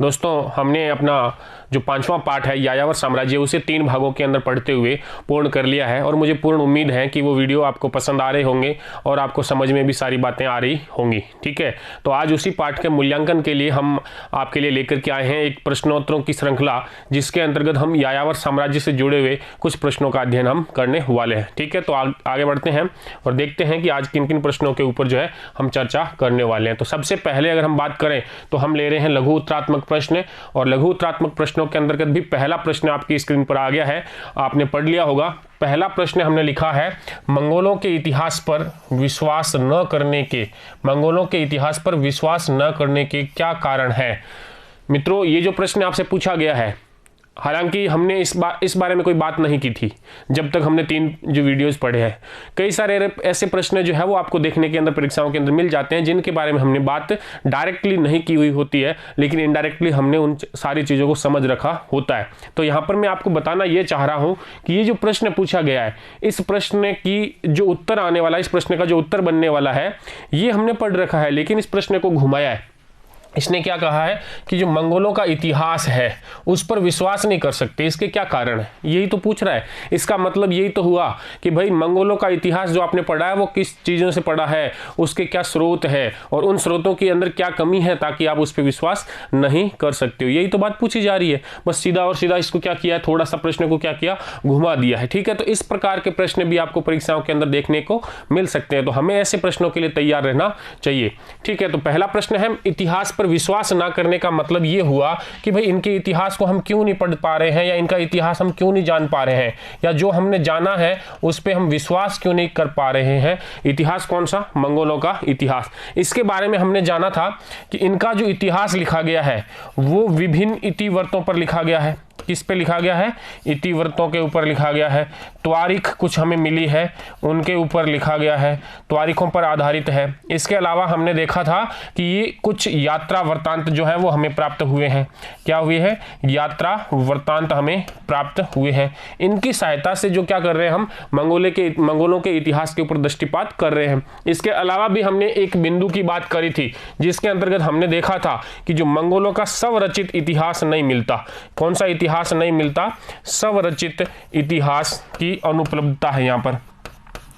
दोस्तों हमने अपना जो 5वां पार्ट है यायावर साम्राज्य उसे 3 भागों के अंदर पढ़ते हुए पूर्ण कर लिया है और मुझे पूर्ण उम्मीद है कि वो वीडियो आपको पसंद आ रहे होंगे और आपको समझ में भी सारी बातें आ रही होंगी। ठीक है, तो आज उसी पाठ के मूल्यांकन के लिए हम आपके लिए लेकर के आए हैं एक प्रश्नोत्तरों की श्रृंखला, जिसके अंतर्गत हम यायावर साम्राज्य से जुड़े हुए कुछ प्रश्नों का अध्ययन हम करने वाले हैं। ठीक है, तो आगे बढ़ते हैं और देखते हैं कि आज किन किन प्रश्नों के ऊपर जो है हम चर्चा करने वाले हैं। तो सबसे पहले अगर हम बात करें तो हम ले रहे हैं लघु उत्तरात्मक प्रश्न, और लघु उत्तरात्मक प्रश्नों के अंतर्गत भी पहला प्रश्न आपकी स्क्रीन पर आ गया है, आपने पढ़ लिया होगा। पहला प्रश्न हमने लिखा है मंगोलों के इतिहास पर विश्वास न करने के, मंगोलों के इतिहास पर विश्वास न करने के क्या कारण है। मित्रों, ये जो प्रश्न आपसे पूछा गया है, हालांकि हमने इस बारे में कोई बात नहीं की थी जब तक हमने 3 जो वीडियोस पढ़े हैं। कई सारे ऐसे प्रश्न जो है वो आपको देखने के अंदर परीक्षाओं के अंदर मिल जाते हैं जिनके बारे में हमने बात डायरेक्टली नहीं की हुई होती है, लेकिन इनडायरेक्टली हमने उन सारी चीज़ों को समझ रखा होता है। तो यहाँ पर मैं आपको बताना ये चाह रहा हूँ कि ये जो प्रश्न पूछा गया है, इस प्रश्न की जो उत्तर आने वाला है, इस प्रश्न का जो उत्तर बनने वाला है, ये हमने पढ़ रखा है, लेकिन इस प्रश्न को घुमाया है। इसने क्या कहा है कि जो मंगोलों का इतिहास है उस पर विश्वास नहीं कर सकते, इसके क्या कारण है, यही तो पूछ रहा है। इसका मतलब यही तो हुआ कि भाई मंगोलों का इतिहास जो आपने पढ़ा है वो किस चीज़ों से पढ़ा है, उसके क्या स्रोत है और उन स्रोतों के अंदर क्या कमी है ताकि आप उस पर विश्वास नहीं कर सकते हो। यही तो बात पूछी जा रही है। बस सीधा और सीधा इसको क्या किया है, थोड़ा सा प्रश्न को क्या किया, घुमा दिया है। ठीक है, तो इस प्रकार के प्रश्न भी आपको परीक्षाओं के अंदर देखने को मिल सकते हैं, तो हमें ऐसे प्रश्नों के लिए तैयार रहना चाहिए। ठीक है, तो पहला प्रश्न है इतिहास पर विश्वास ना करने का मतलब ये हुआ कि भाई इनके इतिहास को हम क्यों नहीं पढ़ पा रहे हैं, या इनका इतिहास हम क्यों नहीं जान पा रहे हैं, या जो हमने जाना है उस पे हम विश्वास क्यों नहीं कर पा रहे हैं। इतिहास कौन सा? मंगोलों का इतिहास। इसके बारे में हमने जाना था कि इनका जो इतिहास लिखा गया है वो विभिन्न इतिवृत्तों पर लिखा गया है। किस पे लिखा गया है? इतिवृत्तों के ऊपर लिखा गया है। त्वारीख कुछ हमें मिली है, उनके ऊपर लिखा गया है, त्वारीखों पर आधारित है। इसके अलावा हमने देखा था कि ये कुछ यात्रा वृत्तांत जो है वो हमें प्राप्त हुए हैं। क्या हुए हैं? यात्रा वृत्तांत हमें प्राप्त हुए हैं। इनकी सहायता से जो क्या कर रहे हैं, हम मंगोलों के इतिहास के ऊपर दृष्टिपात कर रहे हैं। इसके अलावा भी हमने एक बिंदु की बात करी थी जिसके अंतर्गत हमने देखा था कि जो मंगोलों का स्वरचित इतिहास नहीं मिलता। कौन सा इतिहास नहीं मिलता? स्वरचित इतिहास की अनुपलब्धता है यहाँ पर।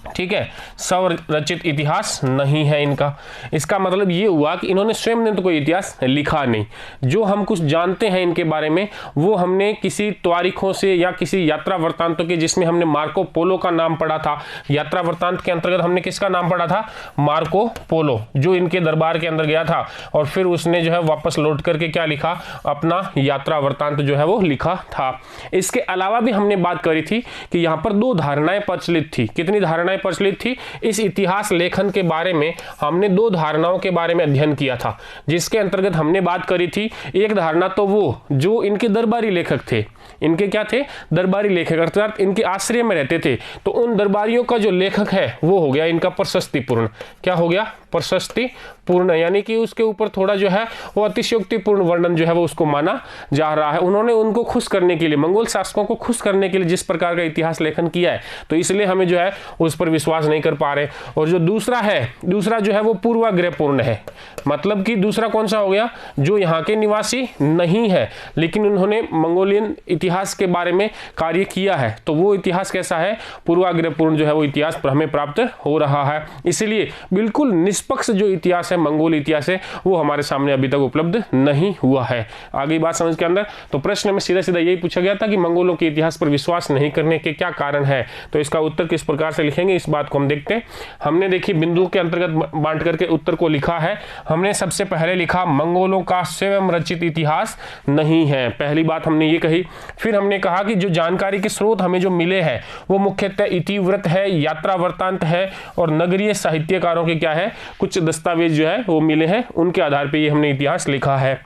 ठीक है, स्वरचित इतिहास नहीं है इनका। इसका मतलब ये हुआ कि इन्होंने स्वयं ने तो कोई इतिहास लिखा नहीं। जो हम कुछ जानते हैं इनके बारे में वो हमने किसी त्वारीखों से या किसी यात्रा वृत्तांतों के, जिसमें हमने मार्को पोलो का नाम पढ़ा था। यात्रा वृत्तांत के अंतर्गत हमने किसका नाम पढ़ा था? मार्को पोलो, जो इनके दरबार के अंदर गया था और फिर उसने जो है वापस लौट करके क्या लिखा? अपना यात्रा वृत्तांत जो है वो लिखा था। इसके अलावा भी हमने बात करी थी कि यहाँ पर 2 धारणाएं प्रचलित थी। कितनी धारणाएं प्रचलित थी? इस इतिहास लेखन के बारे में हमने 2 धारणाओं के बारे में अध्ययन किया था, जिसके अंतर्गत हमने बात करी थी। एक धारणा तो वो जो इनके दरबारी लेखक थे, इनके क्या थे? दरबारी लेखक, अर्थात इनके आश्रय में रहते थे। तो उन दरबारियों का जो लेखक है वो हो गया इनका प्रशस्तिपूर्ण। क्या हो गया? प्रशस्तिपूर्ण, यानी कि उसके ऊपर थोड़ा जो है वो अतिशयोक्तिपूर्ण वर्णन जो है वो उसको माना जा रहा है। उन्होंने उनको खुश करने के लिए, मंगोल शासकों को खुश करने के लिए जिस प्रकार का इतिहास लेखन किया है, तो इसलिए हमें जो है उस पर विश्वास नहीं कर पा रहे। और जो दूसरा जो है वो पूर्वाग्रहपूर्ण है। मतलब कि दूसरा कौन सा हो गया? जो यहाँ के निवासी नहीं है लेकिन उन्होंने मंगोलियन इतिहास के बारे में कार्य किया है, तो वो इतिहास कैसा है? पूर्वाग्रहपूर्ण जो है वो इतिहास हमें प्राप्त हो रहा है। इसलिए बिल्कुल निष्पक्ष जो इतिहास है, मंगोल इतिहास है, वो हमारे सामने अभी तक उपलब्ध नहीं हुआ है। आगे बात समझ के अंदर, तो प्रश्न में सीधा सीधा यही पूछा गया था कि मंगोलों के इतिहास पर विश्वास नहीं करने के क्या कारण है। तो इसका उत्तर किस प्रकार से लिखेंगे, इस बात को हम देखते हैं। हमने देखी बिंदु के अंतर्गत बांट करके उत्तर को लिखा है। हमने सबसे पहले लिखा मंगोलों का स्वयं रचित इतिहास नहीं है, पहली बात हमने ये कही। फिर हमने कहा कि जो जानकारी के स्रोत हमें जो मिले हैं वो मुख्यतः इतिवृत्त है, यात्रा वृत्तांत है और नगरीय साहित्यकारों के क्या है, कुछ दस्तावेज जो है वो मिले हैं, उनके आधार पर ये हमने इतिहास लिखा है।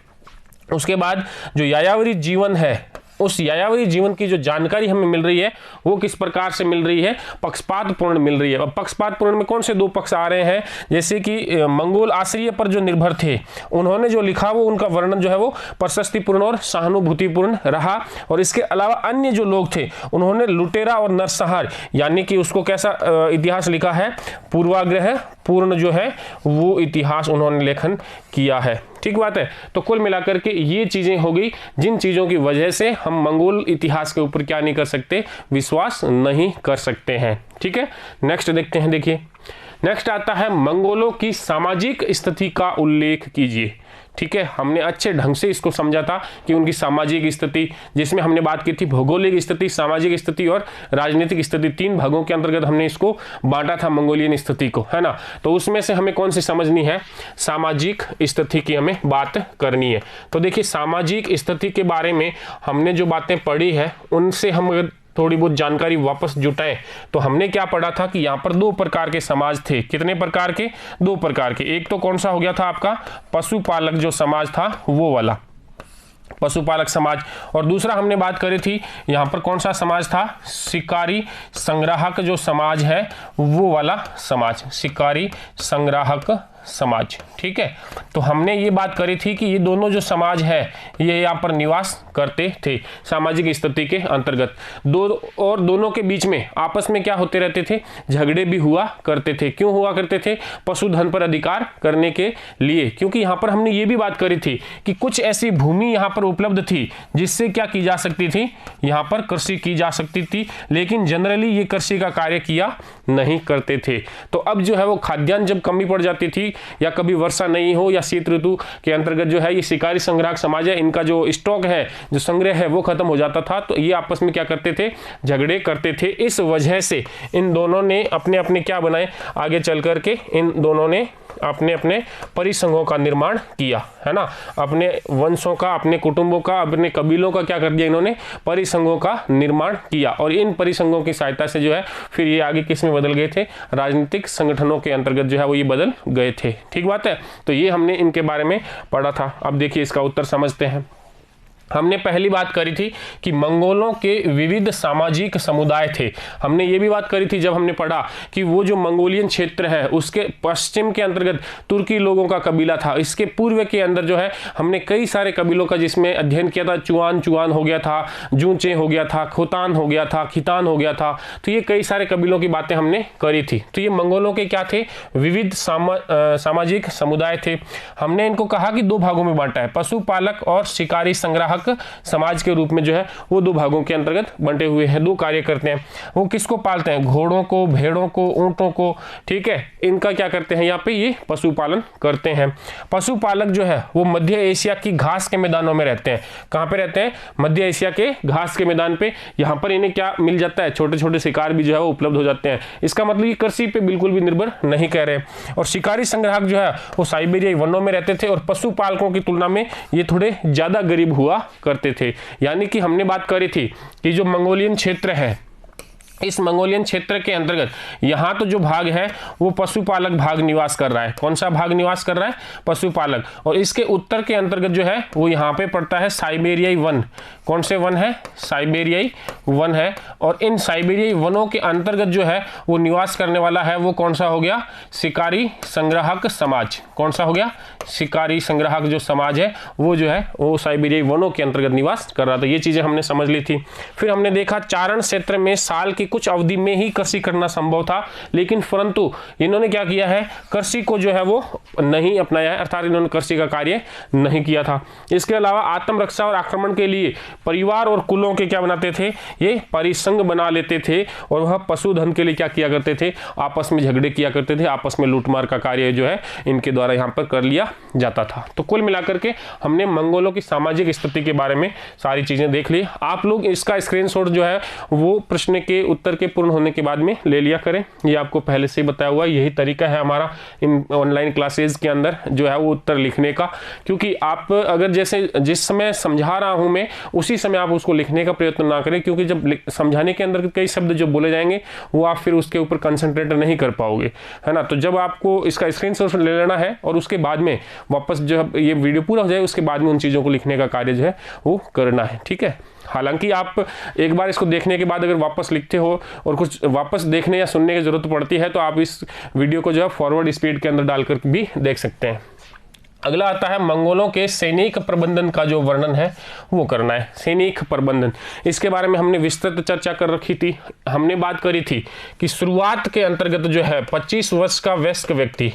उसके बाद जो यायावरी जीवन है, उस यायावरी जीवन की जो जानकारी हमें मिल रही है वो किस प्रकार से मिल रही है? पक्षपातपूर्ण मिल रही है। अब पक्षपातपूर्ण में कौन से 2 पक्ष आ रहे हैं? जैसे कि मंगोल आश्रय पर जो निर्भर थे उन्होंने जो लिखा वो उनका वर्णन जो है वो प्रशस्तिपूर्ण और सहानुभूतिपूर्ण रहा। और इसके अलावा अन्य जो लोग थे उन्होंने लुटेरा और नरसंहार, यानी कि उसको कैसा इतिहास लिखा है? पूर्वाग्रह पूर्ण जो है वो इतिहास उन्होंने लेखन किया है। ठीक बात है। तो कुल मिलाकर के ये चीजें हो गई जिन चीजों की वजह से हम मंगोल इतिहास के ऊपर क्या नहीं कर सकते, विश्वास नहीं कर सकते हैं। ठीक है, नेक्स्ट देखते हैं। देखिए नेक्स्ट आता है मंगोलों की सामाजिक स्थिति का उल्लेख कीजिए। ठीक है, हमने अच्छे ढंग से इसको समझा था कि उनकी सामाजिक स्थिति, जिसमें हमने बात की थी भौगोलिक स्थिति, सामाजिक स्थिति और राजनीतिक स्थिति, 3 भागों के अंतर्गत हमने इसको बांटा था मंगोलियन स्थिति को, है ना। तो उसमें से हमें कौन सी समझनी है, सामाजिक स्थिति की हमें बात करनी है। तो देखिए सामाजिक स्थिति के बारे में हमने जो बातें पढ़ी है उनसे हम अगर थोड़ी बहुत जानकारी वापस जुटाएं तो हमने क्या पढ़ा था कि यहाँ पर 2 प्रकार के समाज थे। कितने प्रकार के, 2 प्रकार के। एक तो कौन सा हो गया था आपका पशुपालक जो समाज था वो वाला पशुपालक समाज, और दूसरा हमने बात करी थी यहाँ पर कौन सा समाज था, शिकारी संग्राहक जो समाज है वो वाला समाज, शिकारी संग्राहक समाज। ठीक है, तो हमने ये बात करी थी कि ये दोनों जो समाज है ये यहाँ पर निवास करते थे सामाजिक स्थिति के अंतर्गत। और दोनों के बीच में आपस में क्या होते रहते थे, झगड़े भी हुआ करते थे। क्यों हुआ करते थे, पशुधन पर अधिकार करने के लिए। क्योंकि यहाँ पर हमने ये भी बात करी थी कि कुछ ऐसी भूमि यहाँ पर उपलब्ध थी जिससे क्या की जा सकती थी, यहाँ पर कृषि की जा सकती थी, लेकिन जनरली ये कृषि का कार्य किया नहीं करते थे। तो अब जो है वो खाद्यान्न जब कमी पड़ जाती थी या कभी वर्षा नहीं हो या शीत ऋतु के अंतर्गत जो है ये शिकारी संग्राहक समाज है, इनका जो स्टॉक है, जो संग्रह है वो खत्म हो जाता था, तो ये आपस में क्या करते थे, झगड़े करते थे। इस वजह से इन दोनों ने अपने अपने क्या बनाए, आगे चल करके इन दोनों ने अपने अपने परिसंघों का निर्माण किया, है ना। अपने वंशों का, अपने कुटुंबों का, अपने कबीलों का क्या कर दिया इन्होंने, परिसंघों का निर्माण किया। और इन परिसंघों की सहायता से जो है फिर ये आगे किस में बदल गए थे, राजनीतिक संगठनों के अंतर्गत जो है वो ये बदल गए थे। ठीक बात है, तो ये हमने इनके बारे में पढ़ा था। अब देखिए इसका उत्तर समझते हैं। हमने पहली बात करी थी कि मंगोलों के विविध सामाजिक समुदाय थे। हमने ये भी बात करी थी जब हमने पढ़ा कि वो जो मंगोलियन क्षेत्र है उसके पश्चिम के अंतर्गत तुर्की लोगों का कबीला था। इसके पूर्व के अंदर जो है हमने कई सारे कबीलों का जिसमें अध्ययन किया था। चुआन हो गया था, जूचे हो गया था, खोतान हो गया था, खितान हो गया था। तो ये कई सारे कबीलों की बातें हमने करी थी। तो ये मंगोलों के क्या थे, विविध सामाजिक समुदाय थे। हमने इनको कहा कि 2 भागों में बांटा है, पशुपालक और शिकारी संग्राहक समाज के रूप में जो है वो 2 भागों के अंतर्गत बंटे हुए हैं। 2 कार्य करते हैं। वो किसको पालते हैं, घोड़ों को, भेड़ों को, ऊंटों को। ठीक है, इनका क्या करते हैं, यहाँ पे ये पशुपालन करते हैं। पशुपालक जो है वो मध्य एशिया की घास के मैदानों में रहते हैं। कहाँ पे रहते हैं, मध्य एशिया के घास के मैदान पे। यहाँ पर इन्हें क्या मिल जाता है, छोटे छोटे शिकार भी जो है वो उपलब्ध हो जाते हैं। इसका मतलब ये कृषि पे बिल्कुल भी निर्भर नहीं कह रहे। और शिकारी संग्राहक जो है वो साइबेरियाई वनों में रहते थे और पशुपालकों की तुलना में ये थोड़े ज्यादा गरीब हुआ करते थे। यानी कि हमने बात करी थी कि जो मंगोलियन क्षेत्र है, इस मंगोलियन क्षेत्र के अंतर्गत यहाँ तो जो भाग है वो पशुपालक भाग निवास कर रहा है। कौन सा भाग निवास कर रहा है, पशुपालक। और इसके उत्तर के अंतर्गत जो है वो यहाँ पे पड़ता है साइबेरियाई वन। कौन से वन है, साइबेरियाई वन है। और इन साइबेरियाई वनों के अंतर्गत जो है वो निवास करने वाला है वो कौन सा हो गया, शिकारी संग्राहक समाज। कौन सा हो गया, शिकारी संग्राहक जो समाज है वो जो है वो साइबेरियाई वनों के अंतर्गत निवास कर रहा था। ये चीजें हमने समझ ली थी। फिर हमने देखा चारण क्षेत्र में साल की कुछ अवधि में ही कृषि करना संभव था, लेकिन परंतु इन्होंने क्या किया है, कृषि को जो है वो नहीं अपनाया है, अर्थात इन्होंने कृषि का कार्य नहीं किया था। इसके अलावा आत्मरक्षा और आक्रमण के लिए परिवार और कुलों के क्या बनाते थे, ये परिसंघ बना लेते थे। और वह पशुधन के लिए क्या किया करते थे, आपस में झगड़े किया करते थे, आपस में लूटमार का कार्य जो है इनके द्वारा यहाँ पर कर लिया जाता था। तो कुल मिलाकर के हमने मंगोलों की सामाजिक स्थिति के बारे में सारी चीजें देख ली। आप लोग इसका स्क्रीनशॉट जो है वो प्रश्न के उत्तर के पूर्ण होने के बाद में ले लिया करें। ये आपको पहले से ही बताया हुआ, यही तरीका है हमारा इन ऑनलाइन क्लासेस के अंदर जो है वो उत्तर लिखने का। क्योंकि आप अगर जैसे जिस समय समझा रहा हूं मैं उसी समय आप उसको लिखने का प्रयत्न ना करें, क्योंकि जब समझाने के अंदर कई शब्द जो बोले जाएंगे वो आप फिर उसके ऊपर कंसंट्रेट नहीं कर पाओगे, है ना। तो जब आपको इसका स्क्रीनशॉट ले लेना है और उसके बाद में वापस जब ये वीडियो पूरा हो जाए उसके बाद में उन चीज़ों को लिखने का कार्य जो है वो करना है, ठीक है। हालांकि आप एक बार इसको देखने के बाद अगर वापस लिखते हो और कुछ वापस देखने या सुनने की जरूरत पड़ती है तो आप इस वीडियो को जो है फॉरवर्ड स्पीड के अंदर डालकर भी देख सकते हैं। अगला आता है मंगोलों के सैनिक प्रबंधन का जो वर्णन है वो करना है। सैनिक प्रबंधन, इसके बारे में हमने विस्तृत चर्चा कर रखी थी। हमने बात करी थी कि शुरुआत के अंतर्गत जो है 25 वर्ष का वयस्क व्यक्ति,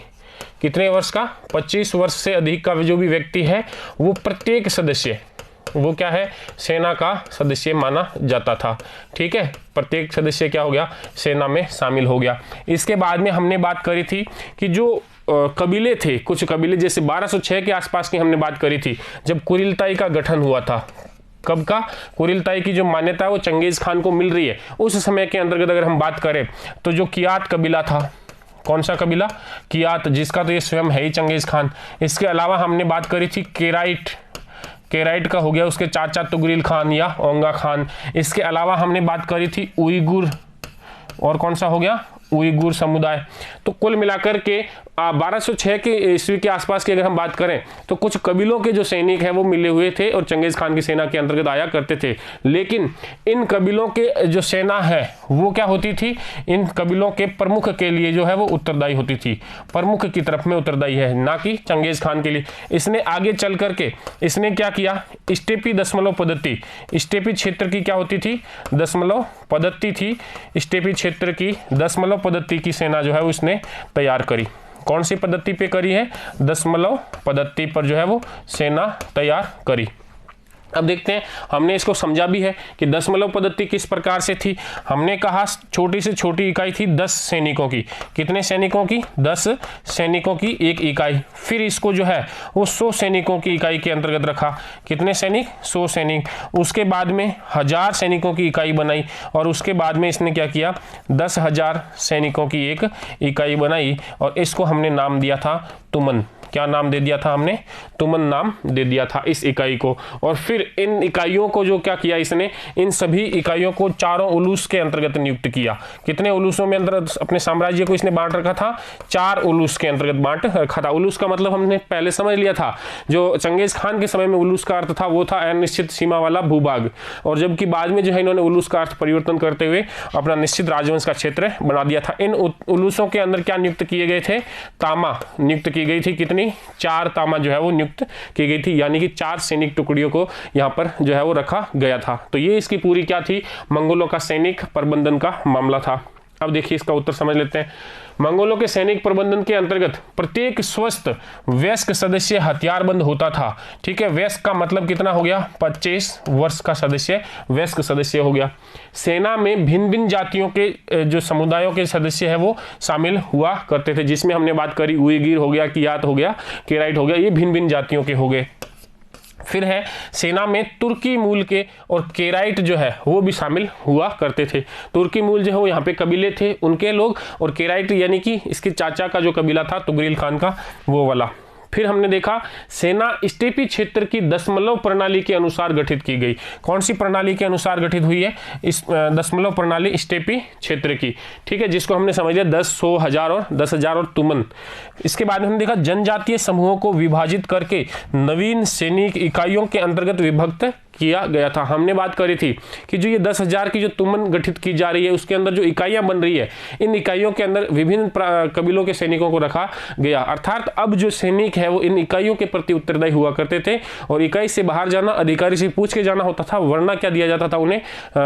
कितने वर्ष का? 25 वर्ष से अधिक का जो भी व्यक्ति है वो प्रत्येक सदस्य, वो क्या है? सेना का सदस्य माना जाता था। ठीक है, प्रत्येक सदस्य क्या हो गया? सेना में शामिल हो गया। इसके बाद में हमने बात करी थी कि जो कबीले थे, कुछ कबीले जैसे 1206 के आसपास की हमने बात करी थी, जब कुरिलताई का गठन हुआ था। कब का? कुरिलताई की जो मान्यता है वो चंगेज खान को मिल रही है। उस समय के अंतर्गत अगर हम बात करें तो जो कियात कबीला था, कौन सा कबीला? कियात, जिसका तो ये स्वयं है ही चंगेज खान। इसके अलावा हमने बात करी थी केराइट का हो गया उसके चाचा तुगरिल खान या ओंगा खान। इसके अलावा हमने बात करी थी उइगुर, और कौन सा हो गया? उइगुर समुदाय। तो कुल मिलाकर के 1206 के ईस्वी के आसपास की अगर हम बात करें तो कुछ कबीलों के जो सैनिक हैं वो मिले हुए थे और चंगेज खान की सेना के अंतर्गत आया करते थे। लेकिन इन कबीलों के जो सेना है वो क्या होती थी? इन कबीलों के प्रमुख के लिए जो है वो उत्तरदायी होती थी, प्रमुख की तरफ में उत्तरदायी है, ना कि चंगेज खान के लिए। इसने आगे चल करके इसने क्या किया? स्टेपी दशमलव पद्धति, स्टेपी क्षेत्र की क्या होती थी? दशमलव पद्धति थी। स्टेपी क्षेत्र की दशमलव पद्धति की सेना जो है वो इसने तैयार करी। कौन सी पद्धति पे करी है? दशमलव पद्धति पर जो है वो सेना तैयार करी। अब देखते हैं, हमने इसको समझा भी है कि दशमलव पद्धति किस प्रकार से थी। हमने कहा छोटी से छोटी इकाई थी 10 सैनिकों की। कितने सैनिकों की? 10 सैनिकों की एक इकाई। फिर इसको जो है वो 100 सैनिकों की इकाई के अंतर्गत रखा। कितने सैनिक? 100 सैनिक। उसके बाद में 1000 सैनिकों की इकाई बनाई और उसके बाद में इसने क्या किया? 10,000 सैनिकों की एक इकाई बनाई और इसको हमने नाम दिया था तुमन। क्या नाम दे दिया था हमने? तुमन नाम दे दिया था इस इकाई को। और फिर इन इकाइयों को जो क्या किया इसने? इन सभी इकाइयों को चारों उलूस के अंतर्गत नियुक्त किया। कितने उलूसों में अंतर्गत अपने साम्राज्य को इसने बांट रखा था? 4 उलूस के अंतर्गत बांट रखा था। उलूस का मतलब हमने पहले समझ लिया था, जो चंगेज खान के समय में उलूस का अर्थ था वो था अनिश्चित सीमा वाला भूभाग, और जबकि बाद में जो है इन्होंने उलूस का अर्थ परिवर्तन करते हुए अपना निश्चित राजवंश का क्षेत्र बना दिया था। इन उलूसों के अंदर क्या नियुक्त किए गए थे? तामा नियुक्त की गई थी। कितनी? 4 तामा जो है वो नियुक्त की गई थी, यानी कि 4 सैनिक टुकड़ियों को यहाँ पर जो है वो रखा गया था। तो ये इसकी पूरी क्या थी? मंगोलों का सैनिक प्रबंधन का मामला था। अब देखिए इसका उत्तर समझ लेते हैं। मंगोलों के सैनिक प्रबंधन के अंतर्गत प्रत्येक स्वस्थ वयस्क सदस्य हथियारबंद होता था। ठीक है, वयस्क का मतलब कितना हो गया? 25 वर्ष का सदस्य वयस्क सदस्य हो गया। सेना में भिन्न भिन्न जातियों के जो समुदायों के सदस्य है वो शामिल हुआ करते थे, जिसमें हमने बात करी उइगिर हो गया, कियात हो गया, केराइट हो गया, ये भिन्न भिन्न जातियों के हो गए। फिर है सेना में तुर्की मूल के और केराइट जो है वो भी शामिल हुआ करते थे। तुर्की मूल जो है वो यहाँ पे कबीले थे उनके लोग, और केराइट यानी कि इसके चाचा का जो कबीला था तुगरिल खान का, वो वाला। फिर हमने देखा सेना स्टेपी क्षेत्र की दशमलव प्रणाली के अनुसार गठित की गई। कौन सी प्रणाली के अनुसार गठित हुई है? इस दशमलव प्रणाली स्टेपी क्षेत्र की। ठीक है, जिसको हमने समझ लिया 10, 100, 1000 और 10,000 और तुमन। इसके बाद हमने देखा जनजातीय समूहों को विभाजित करके नवीन सैनिक इकाइयों के अंतर्गत विभक्त किया गया था। हमने बात करी थी कि जो ये 10,000 की जो तुमन गठित की जा रही है उसके अंदर जो इकाइयां बन रही है, इन इकाइयों के अंदर विभिन्न कबीलों के सैनिकों को रखा गया। अर्थात अब जो सैनिक है वो इन इकाइयों के प्रति उत्तरदायी हुआ करते थे, और इकाई से बाहर जाना अधिकारी से पूछ के जाना होता था, वरना क्या दिया जाता था? उन्हें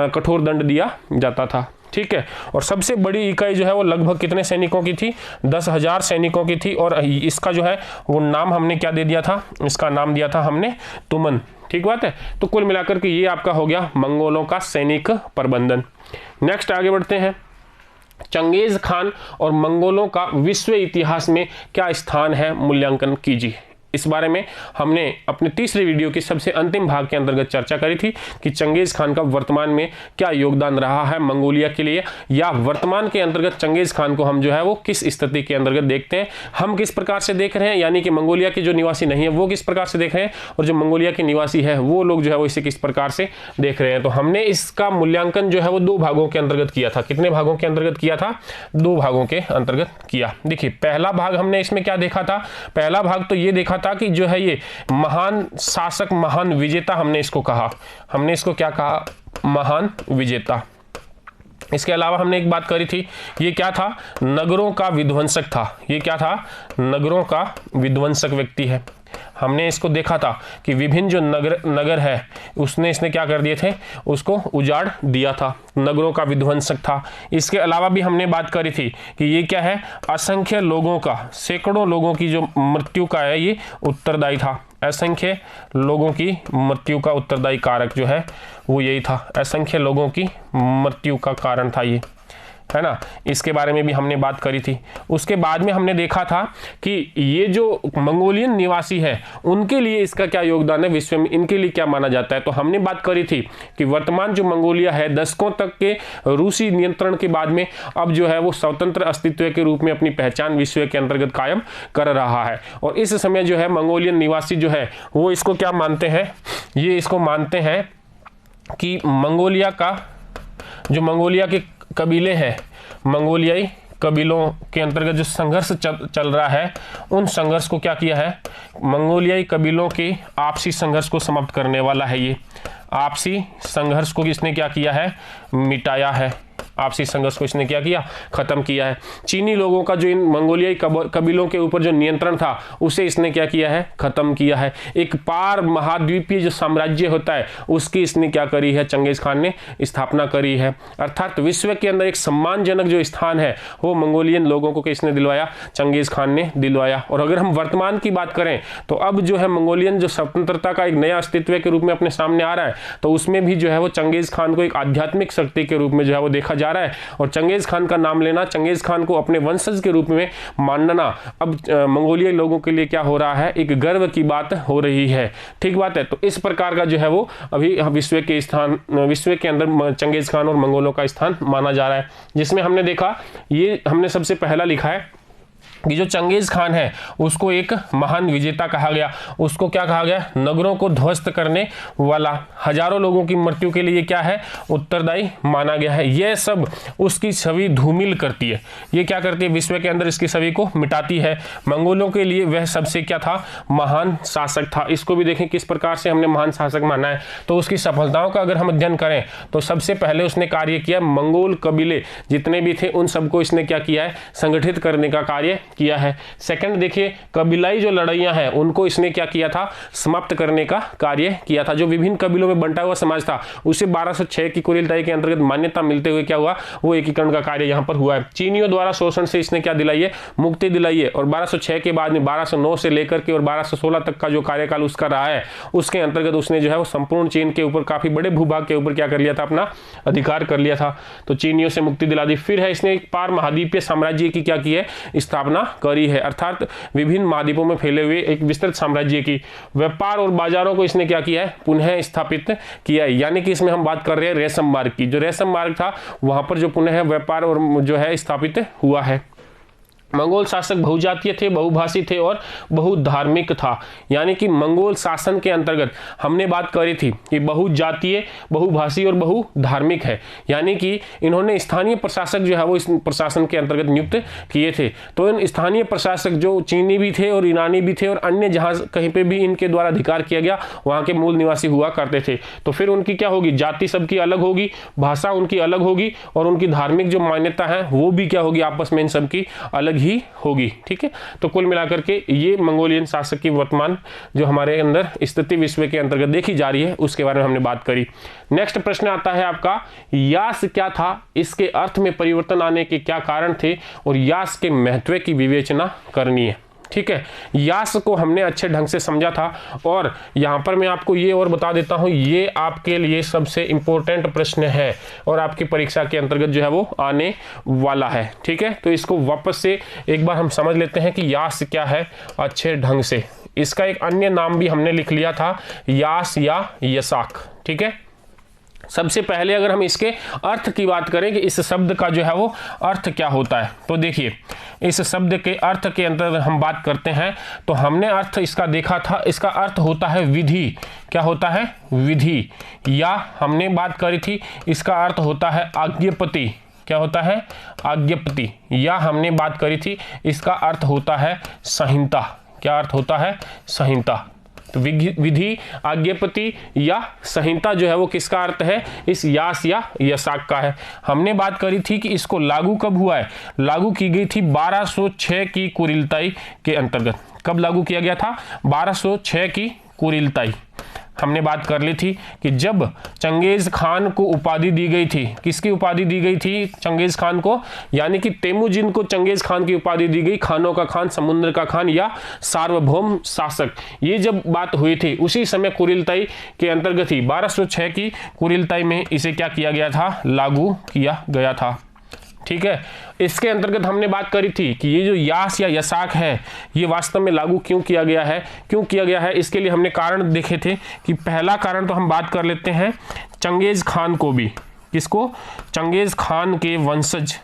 कठोर दंड दिया जाता था। ठीक है, और सबसे बड़ी इकाई जो है वो लगभग कितने सैनिकों की थी? 10,000 सैनिकों की थी, और इसका जो है वो नाम हमने क्या दे दिया था? इसका नाम दिया था हमने तुमन। ठीक बात है। तो कुल मिलाकर के ये आपका हो गया मंगोलों का सैनिक प्रबंधन। नेक्स्ट आगे बढ़ते हैं। चंगेज खान और मंगोलों का विश्व इतिहास में क्या स्थान है, मूल्यांकन कीजिए। इस बारे में हमने अपने तीसरे वीडियो की सबसे अंतिम भाग के अंतर्गत चर्चा करी थी कि चंगेज खान का वर्तमान में क्या योगदान रहा है मंगोलिया के लिए, या वर्तमान के अंतर्गत चंगेज खान को हम जो है वो किस स्थिति के अंतर्गत देखते हैं, हम किस प्रकार से देख रहे हैं, यानी कि मंगोलिया के जो निवासी नहीं है वो किस प्रकार से देख रहे हैं, और जो मंगोलिया के निवासी है वो लोग जो है वो इसे किस प्रकार से देख रहे हैं। तो हमने इसका मूल्यांकन जो है वो 2 भागों के अंतर्गत किया था। कितने भागों के अंतर्गत किया था? 2 भागों के अंतर्गत किया। देखिए पहला भाग हमने इसमें क्या देखा था? पहला भाग तो ये देखा था कि जो है ये महान शासक, महान विजेता हमने इसको कहा। हमने इसको क्या कहा? महान विजेता। इसके अलावा हमने एक बात करी थी, ये क्या था? नगरों का विध्वंसक था। ये क्या था? नगरों का विध्वंसक व्यक्ति है। हमने इसको देखा था कि विभिन्न जो नगर है इसने क्या कर दिए थे, उसको उजाड़ दिया था, नगरों का विध्वंसक था। इसके अलावा भी हमने बात करी थी कि ये क्या है, असंख्य लोगों का, सैकड़ों लोगों की जो मृत्यु का है ये उत्तरदायी था। असंख्य लोगों की मृत्यु का उत्तरदायी कारक जो है वो यही था, असंख्य लोगों की मृत्यु का कारण था ये, है ना। इसके बारे में भी हमने बात करी थी। उसके बाद में हमने देखा था कि ये जो मंगोलियन निवासी है उनके लिए इसका क्या योगदान है विश्व में, इनके लिए क्या माना जाता है। तो हमने बात करी थी कि वर्तमान जो मंगोलिया है दशकों तक के रूसी नियंत्रण के बाद में अब जो है वो स्वतंत्र अस्तित्व के रूप में अपनी पहचान विश्व के अंतर्गत कायम कर रहा है। और इस समय जो है मंगोलियन निवासी जो है वो इसको क्या मानते हैं, ये इसको मानते हैं कि मंगोलिया का जो मंगोलिया के कबीले हैं, मंगोलियाई कबीलों के अंतर्गत जो संघर्ष चल रहा है उन संघर्ष को क्या किया है, मंगोलियाई कबीलों के आपसी संघर्ष को समाप्त करने वाला है। ये आपसी संघर्ष को इसने क्या किया है, मिटाया है। आपसी संघर्ष को इसने क्या किया, खत्म किया है। चीनी लोगों का जो इन मंगोलियाई कबीलों के ऊपर जो नियंत्रण था उसे इसने क्या किया है, खत्म किया है। एक पार महाद्वीपीय जो साम्राज्य होता है उसकी इसने क्या करी है, चंगेज खान ने स्थापना करी है। अर्थात विश्व के अंदर एक सम्मानजनक जो स्थान है वो मंगोलियन लोगों को किसने दिलवाया, चंगेज खान ने दिलवाया। और अगर हम वर्तमान की बात करें तो अब जो है मंगोलियन जो स्वतंत्रता का एक नया अस्तित्व के रूप में अपने सामने आ रहा है, तो उसमें भी जो है वो चंगेज खान को एक आध्यात्मिक शक्ति के रूप में जो है वो देखा जा रहा है। और चंगेज खान का नाम लेना, चंगेज खान को अपने वंशज के रूप में मानना अब मंगोलियाई लोगों के लिए क्या हो रहा है, एक गर्व की बात हो रही है। ठीक बात है। तो इस प्रकार का जो है वो अभी विश्व के अंदर चंगेज खान और मंगोलों का स्थान माना जा रहा है। जिसमें हमने देखा, ये हमने सबसे पहला लिखा है कि जो चंगेज खान है उसको एक महान विजेता कहा गया। उसको क्या कहा गया, नगरों को ध्वस्त करने वाला, हजारों लोगों की मृत्यु के लिए क्या है, उत्तरदायी माना गया है। यह सब उसकी छवि धूमिल करती है। ये क्या करती है, विश्व के अंदर इसकी छवि को मिटाती है। मंगोलों के लिए वह सबसे क्या था, महान शासक था। इसको भी देखें किस प्रकार से हमने महान शासक माना है। तो उसकी सफलताओं का अगर हम अध्ययन करें तो सबसे पहले उसने कार्य किया, मंगोल कबीले जितने भी थे उन सबको इसने क्या किया है, संगठित करने का कार्य किया है। सेकंड देखिए, कबीलाई जो लड़ाइयां हैं उनको इसने क्या किया था, समाप्त करने का कार्य किया था। जो विभिन्न कबीलों में बंटा हुआ समाज था उसे 1206 की कुरियतई के अंतर्गत मान्यता मिलते हुए क्या हुआ, वो एकीकरण का कार्य यहां पर हुआ है। चीनियों द्वारा शोषण से इसने क्या दिलाई है, मुक्ति दिलाई है। और 1206 के बाद में 1209 से लेकर के और 1216 तक का जो कार्यकाल उसका रहा है उसके अंतर्गत उसने जो है वो संपूर्ण चीन के ऊपर, काफी बड़े भूभाग के ऊपर क्या कर लिया था, अपना अधिकार कर लिया था। तो चीनियों से मुक्ति दिला दी। फिर है इसने एक पार महाद्वीपीय साम्राज्य की क्या की है, स्थापना करी है। अर्थात विभिन्न महाद्वीपों में फैले हुए एक विस्तृत साम्राज्य की, व्यापार और बाजारों को इसने क्या किया है, पुनः स्थापित किया है। यानी कि इसमें हम बात कर रहे हैं रेशम मार्ग की। जो रेशम मार्ग था वहां पर जो पुनः व्यापार और जो है स्थापित हुआ है। मंगोल शासक बहुजातीय थे, बहुभाषी थे और बहुधार्मिक था। यानी कि मंगोल शासन के अंतर्गत हमने बात करी थी कि बहुजातीय, बहुभाषी और बहुधार्मिक है। यानी कि इन्होंने स्थानीय प्रशासक जो है वो इस प्रशासन के अंतर्गत नियुक्त किए थे। तो इन स्थानीय प्रशासक जो चीनी भी थे और ईरानी भी थे और अन्य जहां कहीं पे भी इनके द्वारा अधिकार किया गया वहां के मूल निवासी हुआ करते थे। तो फिर उनकी क्या होगी, जाति सबकी अलग होगी, भाषा उनकी अलग होगी और उनकी धार्मिक जो मान्यता है वो भी क्या होगी, आपस में इन सबकी अलग ही होगी। ठीक है। तो कुल मिलाकर के ये मंगोलियन शासक की वर्तमान जो हमारे अंदर स्थिति विश्व के अंतर्गत देखी जा रही है उसके बारे में हमने बात करी। नेक्स्ट प्रश्न आता है आपका, यास क्या था, इसके अर्थ में परिवर्तन आने के क्या कारण थे और यास के महत्व की विवेचना करनी है। ठीक है। यास को हमने अच्छे ढंग से समझा था और यहां पर मैं आपको ये और बता देता हूं, ये आपके लिए सबसे इंपॉर्टेंट प्रश्न है और आपकी परीक्षा के अंतर्गत जो है वो आने वाला है। ठीक है। तो इसको वापस से एक बार हम समझ लेते हैं कि यास क्या है अच्छे ढंग से। इसका एक अन्य नाम भी हमने लिख लिया था, यास या यसाक। ठीक है। सबसे पहले अगर हम इसके अर्थ की बात करें कि इस शब्द का जो है वो अर्थ क्या होता है, तो देखिए इस शब्द के अर्थ के अंतर्गत हम बात करते हैं तो हमने अर्थ इसका देखा था, इसका अर्थ होता है विधि। क्या होता है, विधि। या हमने बात करी थी इसका अर्थ होता है आज्ञापति। क्या होता है, आज्ञापति। या हमने बात करी थी इसका अर्थ होता है संहिता। क्या अर्थ होता है, संहिता। तो विधि, आज्ञापति या संहिता जो है वो किसका अर्थ है, इस यास या यसाक का है। हमने बात करी थी कि इसको लागू कब हुआ है, लागू की गई थी 1206 की कुरिलताई के अंतर्गत। कब लागू किया गया था, 1206 की कुरिलताई। हमने बात कर ली थी कि जब चंगेज खान को उपाधि दी गई थी, किसकी उपाधि दी गई थी चंगेज खान को, यानी कि तेमुजिन को चंगेज खान की उपाधि दी गई, खानों का खान, समुद्र का खान या सार्वभौम शासक। ये जब बात हुई थी उसी समय कुरिलताई के अंतर्गत ही 1206 की कुरिलताई में इसे क्या किया गया था, लागू किया गया था। ठीक है, इसके अंतर्गत हमने बात करी थी कि ये जो यास या यसाक है ये वास्तव में लागू क्यों किया गया है, क्यों किया गया है, इसके लिए हमने कारण देखे थे कि पहला कारण तो हम बात कर लेते हैं चंगेज खान को भी, किसको, चंगेज खान के वंशज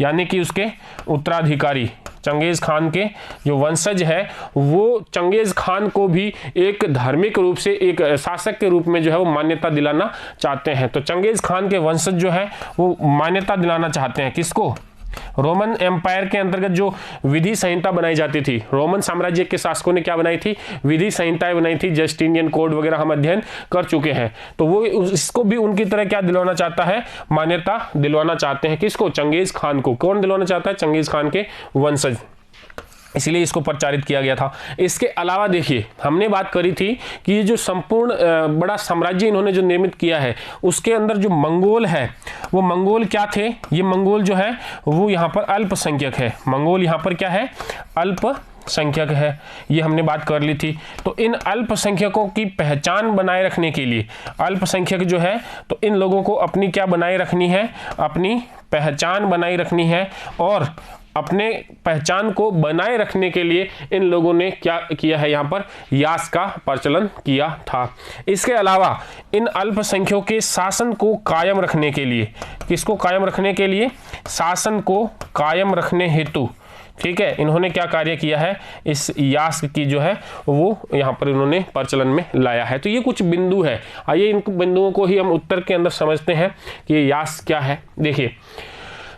यानी कि उसके उत्तराधिकारी, चंगेज खान के जो वंशज है वो चंगेज खान को भी एक धार्मिक रूप से एक शासक के रूप में जो है वो मान्यता दिलाना चाहते हैं। तो चंगेज खान के वंशज जो है वो मान्यता दिलाना चाहते हैं किसको, रोमन एम्पायर के अंतर्गत जो विधि संहिता बनाई जाती थी, रोमन साम्राज्य के शासकों ने क्या बनाई थी, विधि संहिताएं बनाई थी, जस्टिनियन कोड वगैरह हम अध्ययन कर चुके हैं। तो वो इसको भी उनकी तरह क्या दिलवाना चाहता है, मान्यता दिलवाना चाहते हैं किसको, चंगेज खान को। कौन दिलवाना चाहता है, चंगेज खान के वंशज, इसलिए इसको प्रचारित किया गया था। इसके अलावा देखिए हमने बात करी थी कि ये जो संपूर्ण बड़ा साम्राज्य इन्होंने जो निर्मित किया है उसके अंदर जो मंगोल है वो मंगोल क्या थे, ये मंगोल जो है वो यहाँ पर अल्पसंख्यक है, मंगोल यहाँ पर क्या है, अल्पसंख्यक है, ये हमने बात कर ली थी। तो इन अल्पसंख्यकों की पहचान बनाए रखने के लिए, अल्पसंख्यक जो है तो इन लोगों को अपनी क्या बनाए रखनी है, अपनी पहचान बनाई रखनी है, और अपने पहचान को बनाए रखने के लिए इन लोगों ने क्या किया है, यहाँ पर यास का प्रचलन किया था। इसके अलावा इन अल्पसंख्यकों के शासन को कायम रखने के लिए, किसको कायम रखने के लिए, शासन को कायम रखने हेतु, ठीक है, इन्होंने क्या कार्य किया है, इस यास की जो है वो यहाँ पर इन्होंने प्रचलन में लाया है। तो ये कुछ बिंदु है, आइए इन बिंदुओं को ही हम उत्तर के अंदर समझते हैं कि ये यास क्या है। देखिए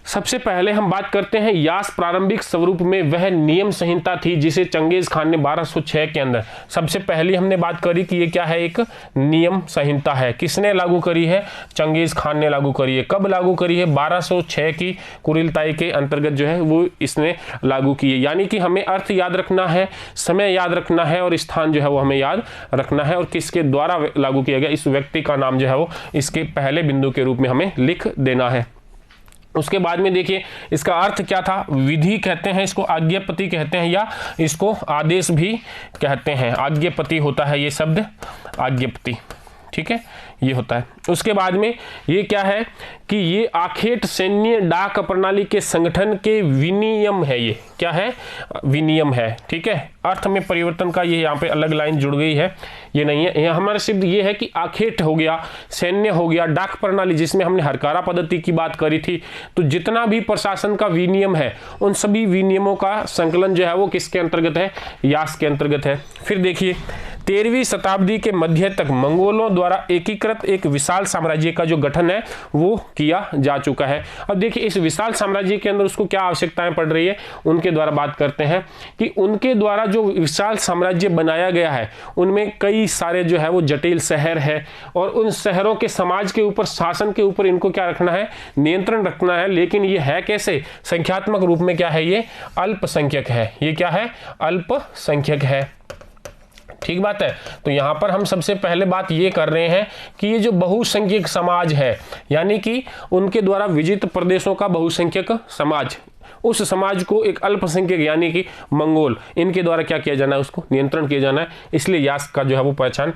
सबसे पहले हम बात करते हैं यास प्रारंभिक स्वरूप में वह नियम संहिता थी जिसे चंगेज खान ने 1206 के अंदर, सबसे पहले हमने बात करी कि ये क्या है, एक नियम संहिता है। किसने लागू करी है, चंगेज खान ने लागू करी है। कब लागू करी है, 1206 की कुरिलताई के अंतर्गत जो है वो इसने लागू की है। यानी कि हमें अर्थ याद रखना है, समय याद रखना है और स्थान जो है वो हमें याद रखना है, और किसके द्वारा लागू किया गया इस व्यक्ति का नाम जो है वो इसके पहले बिंदु के रूप में हमें लिख देना है। उसके बाद में देखिए इसका अर्थ क्या था, विधि कहते हैं इसको, आज्ञापति कहते हैं या इसको आदेश भी कहते हैं, आज्ञापति होता है ये शब्द, आज्ञापति, ठीक है, ये होता है। उसके बाद में ये क्या है कि ये आखेट सैन्य डाक प्रणाली के संगठन के विनियम है, ये क्या है, विनियम है, ठीक है। अर्थ में परिवर्तन का ये यहाँ पे अलग लाइन जुड़ गई है, ये नहीं है, यहाँ हमारा शब्द ये है कि आखेट हो गया, सैन्य हो गया, डाक प्रणाली जिसमें हमने हरकारा पद्धति की बात करी थी। तो जितना भी प्रशासन का विनियम है उन सभी विनियमों का संकलन जो है वो किसके अंतर्गत है, यास के अंतर्गत है। फिर देखिए 13वीं शताब्दी के मध्य तक मंगोलों द्वारा एकीकृत एक विशाल साम्राज्य का जो गठन है वो किया जा चुका है। अब देखिए इस विशाल साम्राज्य के अंदर उसको क्या आवश्यकताएं पड़ रही है, उनके द्वारा बात करते हैं कि उनके द्वारा जो विशाल साम्राज्य बनाया गया है उनमें कई सारे जो है वो जटिल शहर है, और उन शहरों के समाज के ऊपर, शासन के ऊपर इनको क्या रखना है, नियंत्रण रखना है। लेकिन ये है कैसे, संख्यात्मक रूप में क्या है, ये अल्पसंख्यक है, ये क्या है, अल्पसंख्यक है, ठीक बात है। तो यहां पर हम सबसे पहले बात ये कर रहे हैं कि ये जो बहुसंख्यक समाज है, यानी कि उनके द्वारा विजित प्रदेशों का बहुसंख्यक समाज, उस समाज को एक अल्पसंख्यक यानी कि मंगोल, इनके द्वारा क्या किया जाना है, उसको नियंत्रण किया जाना है। इसलिए यास का जो है वो पहचान।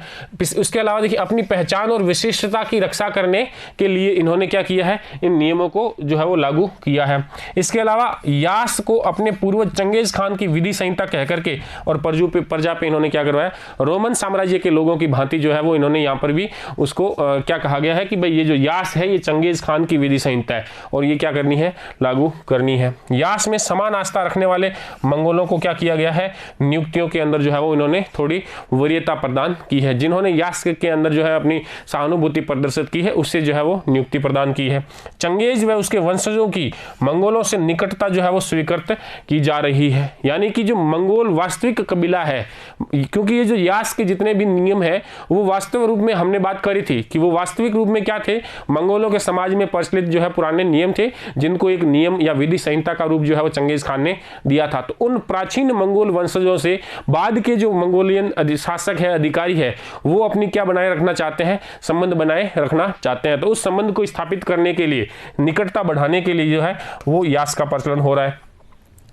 उसके अलावा देखिए अपनी पहचान और विशिष्टता की रक्षा करने के लिए इन्होंने क्या किया है, इन नियमों को जो है वो लागू किया है। इसके अलावा यास को अपने पूर्वज चंगेज खान की विधि संहिता कह करके और प्रजा पे इन्होंने क्या करवाया, रोमन साम्राज्य के लोगों की भांति जो है वो इन्होंने यहाँ पर भी उसको क्या कहा गया है कि भाई ये जो यास है ये चंगेज खान की विधि संहिता है और ये क्या करनी है, लागू करनी है। यास में समान आस्था रखने वाले मंगोलों को क्या किया गया है, नियुक्तियों के अंदर जो है वो इन्होंने थोड़ी वरीयता प्रदान की है। जिन्होंने यास के अंदर जो है अपनी सहानुभूति प्रदर्शित की है उससे जो है वो नियुक्ति प्रदान की है। चंगेज व उसके वंशजों की मंगोलों से निकटता जो है वो स्वीकृत की जा रही है। यानी कि जो मंगोल वास्तविक कबीला है, क्योंकि ये जो यास के जितने भी नियम है वो वास्तविक रूप में हमने बात करी थी कि वो वास्तविक रूप में क्या थे, मंगोलों के समाज में प्रचलित जो है पुराने नियम थे जिनको एक नियम या विधि संहिता का रूप जो है वो चंगेज खान ने दिया था। तो उन प्राचीन मंगोल वंशजों से बाद के जो मंगोलियन शासक है, अधिकारी है, वो अपनी क्या बनाए रखना चाहते हैं, संबंध बनाए रखना चाहते हैं। तो उस संबंध को स्थापित करने के लिए, निकटता बढ़ाने के लिए जो है वो यास का प्रचलन हो रहा है।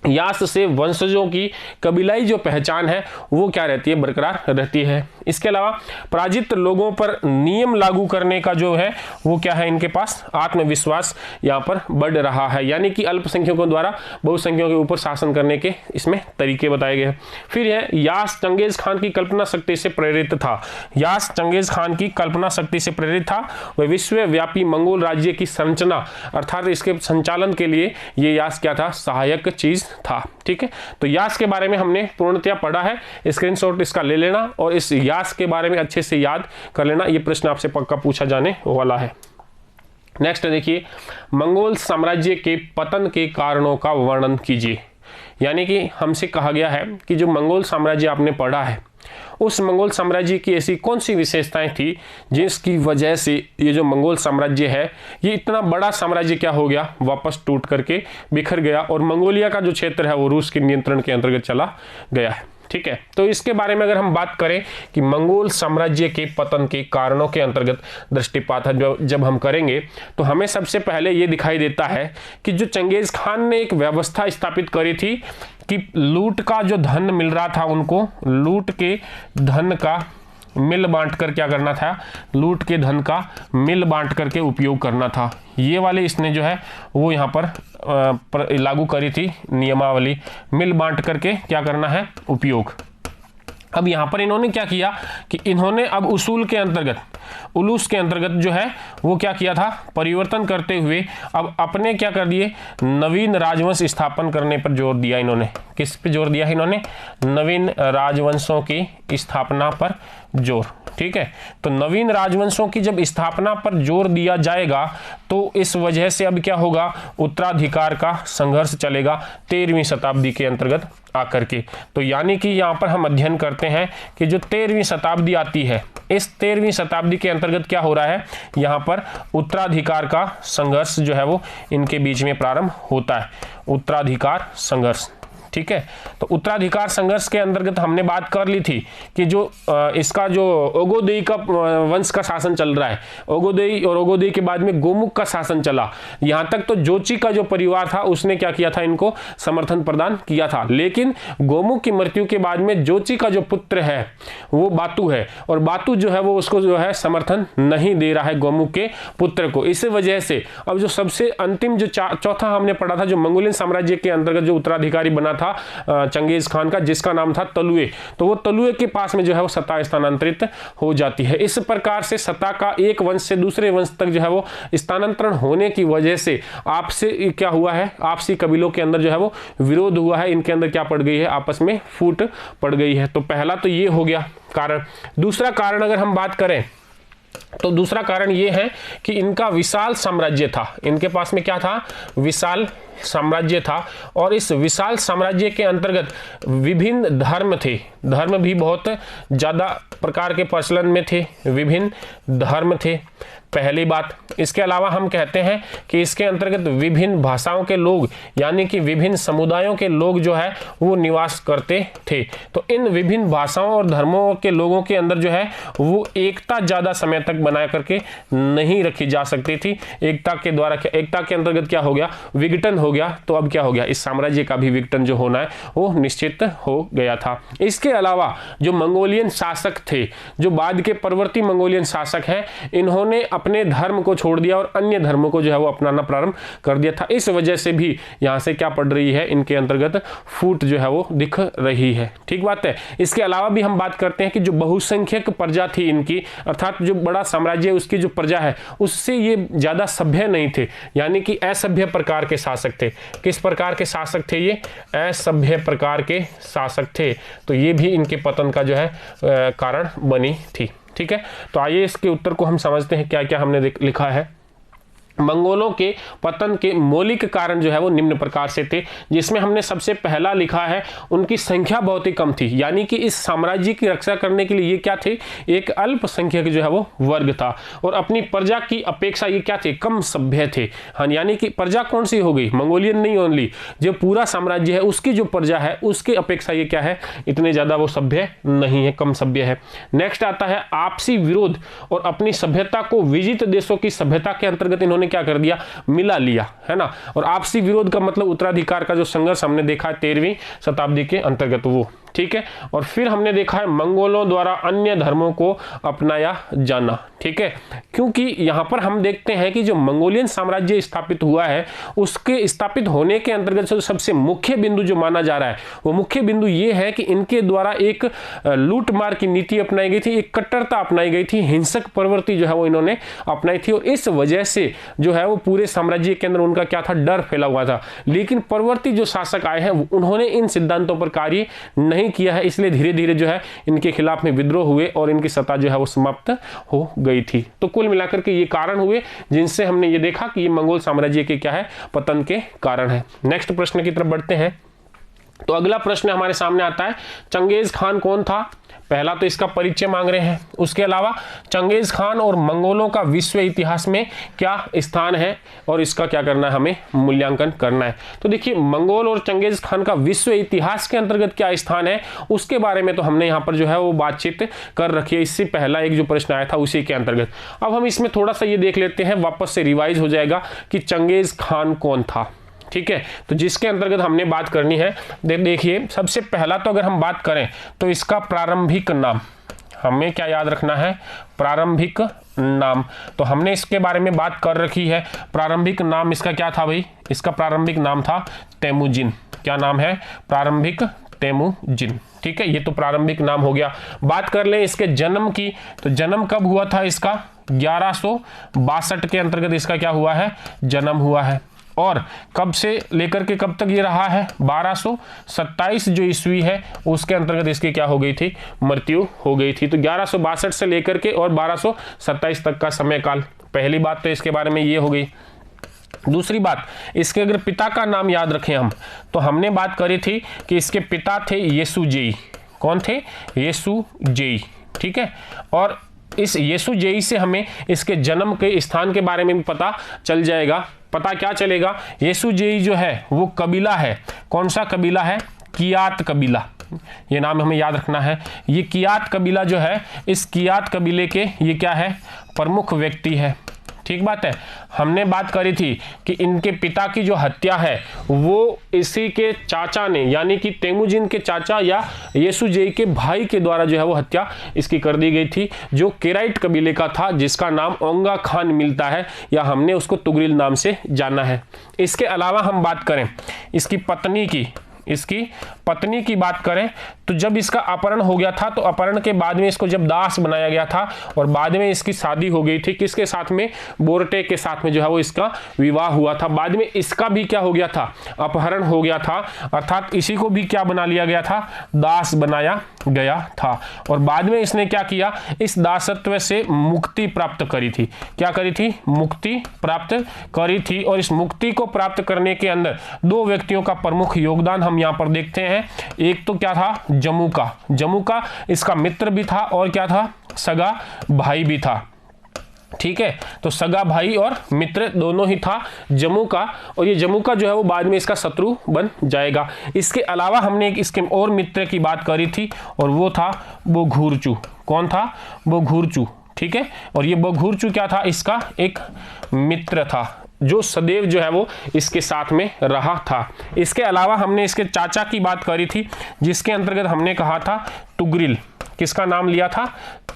यास से वंशजों की कबीलाई जो पहचान है वो क्या रहती है, बरकरार रहती है। इसके अलावा पराजित लोगों पर नियम लागू करने का जो है वो क्या है, इनके पास आत्मविश्वास यहाँ पर बढ़ रहा है। यानी कि अल्पसंख्यकों द्वारा बहुसंख्यकों के ऊपर शासन करने के इसमें तरीके बताए गए। फिर है यास चंगेज खान की कल्पना शक्ति से प्रेरित था। यास चंगेज खान की कल्पना शक्ति से प्रेरित था। वह विश्वव्यापी मंगोल राज्य की संरचना अर्थात इसके संचालन के लिए ये यास क्या था, सहायक चीज था। ठीक है, तो यास के बारे में हमने पूर्णतया पढ़ा है। स्क्रीनशॉट इसका ले लेना और इस यास के बारे में अच्छे से याद कर लेना, ये प्रश्न आपसे पक्का पूछा जाने वाला है। नेक्स्ट देखिए, मंगोल साम्राज्य के पतन के कारणों का वर्णन कीजिए। यानी कि हमसे कहा गया है कि जो मंगोल साम्राज्य आपने पढ़ा है उस मंगोल साम्राज्य की ऐसी कौन सी विशेषताएं थी जिसकी वजह से ये जो मंगोल साम्राज्य है ये इतना बड़ा साम्राज्य क्या हो गया, वापस टूट करके बिखर गया और मंगोलिया का जो क्षेत्र है वो रूस के नियंत्रण के अंतर्गत चला गया है। ठीक है, तो इसके बारे में अगर हम बात करें कि मंगोल साम्राज्य के पतन के कारणों के अंतर्गत दृष्टिपात जब हम करेंगे तो हमें सबसे पहले ये दिखाई देता है कि जो चंगेज खान ने एक व्यवस्था स्थापित करी थी कि लूट का जो धन मिल रहा था उनको लूट के धन का मिल बांट कर क्या करना था, लूट के धन का मिल बांट करके उपयोग करना था। ये वाले इसने जो है वो यहाँ पर लागू करी थी नियमावली, मिल बांट करके क्या करना है, उपयोग। अब यहाँ पर इन्होंने क्या किया कि इन्होंने अब उसूल के अंतर्गत, उलूस के अंतर्गत जो है वो क्या किया था, परिवर्तन करते हुए अब अपने क्या कर दिए, नवीन राजवंश स्थापन करने पर जोर दिया। इन्होंने किस पे जोर दिया है, इन्होंने नवीन राजवंशों की स्थापना पर जोर। ठीक है, तो नवीन राजवंशों की जब स्थापना पर जोर दिया जाएगा तो इस वजह से अब क्या होगा, उत्तराधिकार का संघर्ष चलेगा 13वीं शताब्दी के अंतर्गत आकर के। तो यानी कि यहाँ पर हम अध्ययन करते हैं कि जो 13वीं शताब्दी आती है, इस 13वीं शताब्दी के अंतर्गत क्या हो रहा है, यहाँ पर उत्तराधिकार का संघर्ष जो है वो इनके बीच में प्रारंभ होता है, उत्तराधिकार संघर्ष। ठीक है, तो उत्तराधिकार संघर्ष के अंतर्गत हमने बात कर ली थी कि जो इसका जो ओगोदेई का वंश का शासन चल रहा है, ओगोदेई और ओगोदेई के बाद में गोमुख का शासन चला, यहाँ तक तो जोची का जो परिवार था उसने क्या किया था, इनको समर्थन प्रदान किया था। लेकिन गोमुख की मृत्यु के बाद में जोची का जो पुत्र है वो बातू है और बातू जो है वो उसको जो है समर्थन नहीं दे रहा है गोमुख के पुत्र को। इस वजह से अब जो सबसे अंतिम जो चौथा हमने पढ़ा था, जो मंगोलियन साम्राज्य के अंतर्गत जो उत्तराधिकारी बना था चंगेज खान का, जिसका नाम था तलुए, तो वो तलुए के पास में जो है वो सत्ता स्थानांतरित हो जाती है। इस प्रकार से सत्ता का एक वंश से दूसरे वंश तक जो है वो स्थानांतरण होने की वजह से आपसे क्या हुआ है, आपसी कबीलों के अंदर जो है वो विरोध हुआ है, इनके अंदर क्या पड़ गई है, आपस में फूट पड़ गई है। तो पहला तो ये हो गया कारण। दूसरा कारण अगर हम बात करें तो दूसरा कारण ये है कि इनका विशाल साम्राज्य था, इनके पास में क्या था, विशाल साम्राज्य था और इस विशाल साम्राज्य के अंतर्गत विभिन्न धर्म थे, धर्म भी बहुत ज्यादा प्रकार के प्रचलन में थे, विभिन्न धर्म थे पहली बात। इसके अलावा हम कहते हैं कि इसके अंतर्गत विभिन्न भाषाओं के लोग यानी कि विभिन्न समुदायों के लोग जो है वो निवास करते थे। तो इन विभिन्न भाषाओं और धर्मों के लोगों के अंदर जो है वो एकता ज़्यादा समय तक बना करके नहीं रखी जा सकती थी। एकता के द्वारा एकता के अंतर्गत क्या हो गया, विघटन हो गया। तो अब क्या हो गया, इस साम्राज्य का भी विघटन जो होना है वो निश्चित हो गया था। इसके अलावा जो मंगोलियन शासक थे, जो बाद के परवर्ती मंगोलियन शासक हैं, इन्होंने अपने धर्म को छोड़ दिया और अन्य धर्मों को जो है वो अपनाना प्रारंभ कर दिया था। इस वजह से भी यहाँ से क्या पड़ रही है, इनके अंतर्गत फूट जो है वो दिख रही है। ठीक बात है। इसके अलावा भी हम बात करते हैं कि जो बहुसंख्यक प्रजा थी इनकी, अर्थात जो बड़ा साम्राज्य उसकी जो प्रजा है उससे ये ज्यादा सभ्य नहीं थे, यानी कि असभ्य प्रकार के शासक थे। किस प्रकार के शासक थे ये? असभ्य प्रकार के शासक थे। तो ये भी इनके पतन का जो है कारण बनी थी। ठीक है, तो आइए इसके उत्तर को हम समझते हैं क्या क्या हमने लिखा है। मंगोलों के पतन के मौलिक कारण जो है वो निम्न प्रकार से थे, जिसमें हमने सबसे पहला लिखा है उनकी संख्या बहुत ही कम थी, यानी कि इस साम्राज्य की रक्षा करने के लिए ये क्या थे? एक अल्पसंख्यक जो है वो वर्ग था, और अपनी प्रजा की अपेक्षा ये क्या थे? कम सभ्य थे। हाँ, यानी कि प्रजा कौन सी हो गई? मंगोलियन नहीं ओनली, जो पूरा साम्राज्य है उसकी जो प्रजा है उसके अपेक्षा ये क्या है? इतने ज्यादा वो सभ्य नहीं है, कम सभ्य है। नेक्स्ट आता है आपसी विरोध और अपनी सभ्यता को विजित देशों की सभ्यता के अंतर्गत इन्होंने क्या कर दिया? मिला लिया, है ना। और आपसी विरोध का मतलब उत्तराधिकार का जो संघर्ष हमने देखा है 13वीं शताब्दी के अंतर्गत वो। ठीक है, और फिर हमने देखा है मंगोलों द्वारा अन्य धर्मों को अपनाया जाना। ठीक है, क्योंकि यहां पर हम देखते हैं कि जो मंगोलियन साम्राज्य स्थापित हुआ है उसके स्थापित होने के अंतर्गत सबसे मुख्य बिंदु जो माना जा रहा है वो मुख्य बिंदु ये है कि इनके द्वारा एक लूटमार की नीति अपनाई गई थी, एक कट्टरता अपनाई गई थी, हिंसक प्रवृत्ति जो है वो इन्होंने अपनाई थी, और इस वजह से जो है वो पूरे साम्राज्य के अंदर उनका क्या था? डर फैला हुआ था। लेकिन परवर्ती जो शासक आए हैं उन्होंने इन सिद्धांतों पर कार्य नहीं किया है, इसलिए धीरे धीरे जो है इनके खिलाफ में विद्रोह हुए और इनकी सत्ता जो है वो समाप्त हो गई थी। तो कुल मिलाकर के ये कारण हुए जिनसे हमने ये देखा कि ये मंगोल साम्राज्य के क्या है? पतन के कारण है। नेक्स्ट प्रश्न की तरफ बढ़ते हैं। तो अगला प्रश्न हमारे सामने आता है, चंगेज खान कौन था? पहला तो इसका परिचय मांग रहे हैं, उसके अलावा चंगेज खान और मंगोलों का विश्व इतिहास में क्या स्थान है और इसका क्या करना है? हमें मूल्यांकन करना है। तो देखिए, मंगोल और चंगेज खान का विश्व इतिहास के अंतर्गत क्या स्थान है उसके बारे में तो हमने यहाँ पर जो है वो बातचीत कर रखी है। इससे पहला एक जो प्रश्न आया था उसी के अंतर्गत। अब हम इसमें थोड़ा सा ये देख लेते हैं, वापस से रिवाइज हो जाएगा कि चंगेज खान कौन था। ठीक है, तो जिसके अंतर्गत हमने बात करनी है, देखिए सबसे पहला तो अगर हम बात करें तो इसका प्रारंभिक नाम हमें क्या याद रखना है? प्रारंभिक नाम। तो हमने इसके बारे में बात कर रखी है। प्रारंभिक नाम इसका क्या था भाई? इसका प्रारंभिक नाम था तेमुजिन। क्या नाम है? प्रारंभिक तेमुजिन। ठीक है, ये तो प्रारंभिक नाम हो गया। बात कर लें इसके जन्म की, तो जन्म कब हुआ था इसका? 1162 के अंतर्गत इसका क्या हुआ है? जन्म हुआ है। और कब से लेकर के कब तक ये रहा है? 1227 जो ईस्वी है उसके अंतर्गत इसकी क्या हो गई थी? मृत्यु हो गई थी। तो 1162 से लेकर के और 1227 तक का समय काल। पहली बात तो इसके बारे में ये हो गई। दूसरी बात, इसके अगर पिता का नाम याद रखें हम, तो हमने बात करी थी कि इसके पिता थे येसुजेई। कौन थे? येसुजेई। ठीक है, और इस येसुजेई से हमें इसके जन्म के स्थान के बारे में भी पता चल जाएगा। पता क्या चलेगा? येसुजेई जो है वो कबीला है। कौन सा कबीला है? कियात कबीला। ये नाम हमें याद रखना है। ये कियात कबीला जो है, इस कियात कबीले के ये क्या है? प्रमुख व्यक्ति है। ठीक बात है। हमने बात करी थी कि इनके पिता की जो हत्या है वो इसी के चाचा ने, यानी कि तेमुजिन के चाचा या येसुजेई के भाई के द्वारा जो है वो हत्या इसकी कर दी गई थी, जो केराइट कबीले का था, जिसका नाम ओंगा खान मिलता है, या हमने उसको तुगरिल नाम से जाना है। इसके अलावा हम बात करें इसकी पत्नी की बात करें, तो जब इसका अपहरण हो गया था तो अपहरण के बाद में इसको जब दास बनाया गया था और बाद में इसकी शादी हो गई थी किसके साथ में? बोरटे के साथ में जो है वो इसका विवाह हुआ था। बाद में इसका भी क्या हो गया था? अपहरण हो गया था, अर्थात इसी को भी क्या बना लिया गया था? दास बनाया गया था। और बाद में इसने क्या किया? इस दासत्व से मुक्ति प्राप्त करी थी। क्या करी थी? मुक्ति प्राप्त करी थी। और इस मुक्ति को प्राप्त करने के अंदर दो व्यक्तियों का प्रमुख योगदान हम यहां पर देखते हैं। एक तो क्या था? जमुका इसका मित्र भी था और क्या था? सगा भाई भी था। ठीक है, तो सगा भाई और मित्र दोनों ही था जमुका, और ये जमुका जो है वो बाद में इसका शत्रु बन जाएगा। इसके अलावा हमने एक इसके और मित्र की बात करी थी और वो था बोघुरचू। कौन था? बोघुरचू। ठीक है, और ये बोघुरचू क्या था? इसका एक मित्र था जो सदैव जो है वो इसके साथ में रहा था। इसके अलावा हमने इसके चाचा की बात करी थी, जिसके अंतर्गत हमने कहा था तुगरिल। किसका नाम लिया था?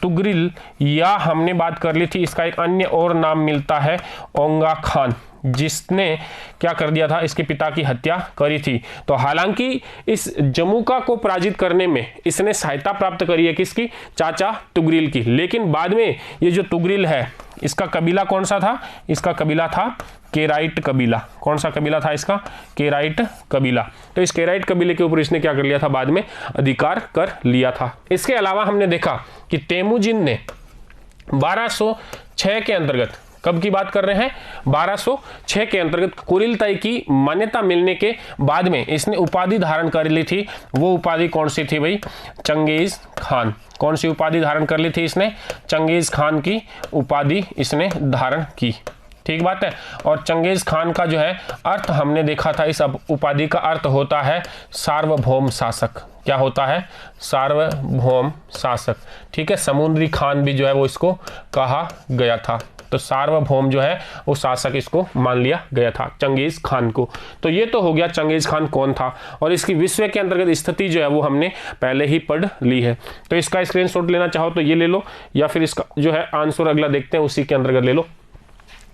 तुगरिल। या हमने बात कर ली थी इसका एक अन्य और नाम मिलता है ओंगा खान, जिसने क्या कर दिया था? इसके पिता की हत्या करी थी। तो हालांकि इस जमुका को पराजित करने में इसने सहायता प्राप्त करी है किसकी? चाचा तुगरिल की। लेकिन बाद में ये जो तुगरिल है इसका कबीला कौन सा था? इसका कबीला था केराइट कबीला। कौन सा कबीला था इसका? केराइट कबीला। तो इस केराइट कबीले के ऊपर इसने क्या कर लिया था? बाद में अधिकार कर लिया था। इसके अलावा हमने देखा कि तेमुजिन ने 1206 के अंतर्गत, कब की बात कर रहे हैं? 1206 के अंतर्गत कुरिलताई की मान्यता मिलने के बाद में इसने उपाधि धारण कर ली थी। वो उपाधि कौन सी थी भाई? Genghis Khan. कौन सी उपाधि धारण कर ली थी इसने? चंगेज खान की उपाधि इसने धारण की। ठीक बात है। और चंगेज खान का जो है अर्थ हमने देखा था, इस उपाधि का अर्थ होता है सार्वभौम शासक। क्या होता है? सार्वभौम शासक। ठीक है। समुद्री खान भी जो है वो इसको कहा गया था। तो सार्वभौम जो है वो शासक इसको मान लिया गया था, चंगेज खान को। तो ये तो हो गया चंगेज खान कौन था, और इसकी विश्व के अंतर्गत स्थिति जो है वो हमने पहले ही पढ़ ली है। तो इसका स्क्रीनशॉट लेना चाहो तो ये ले लो, या फिर इसका जो है आंसर अगला देखते हैं उसी के अंतर्गत ले लो।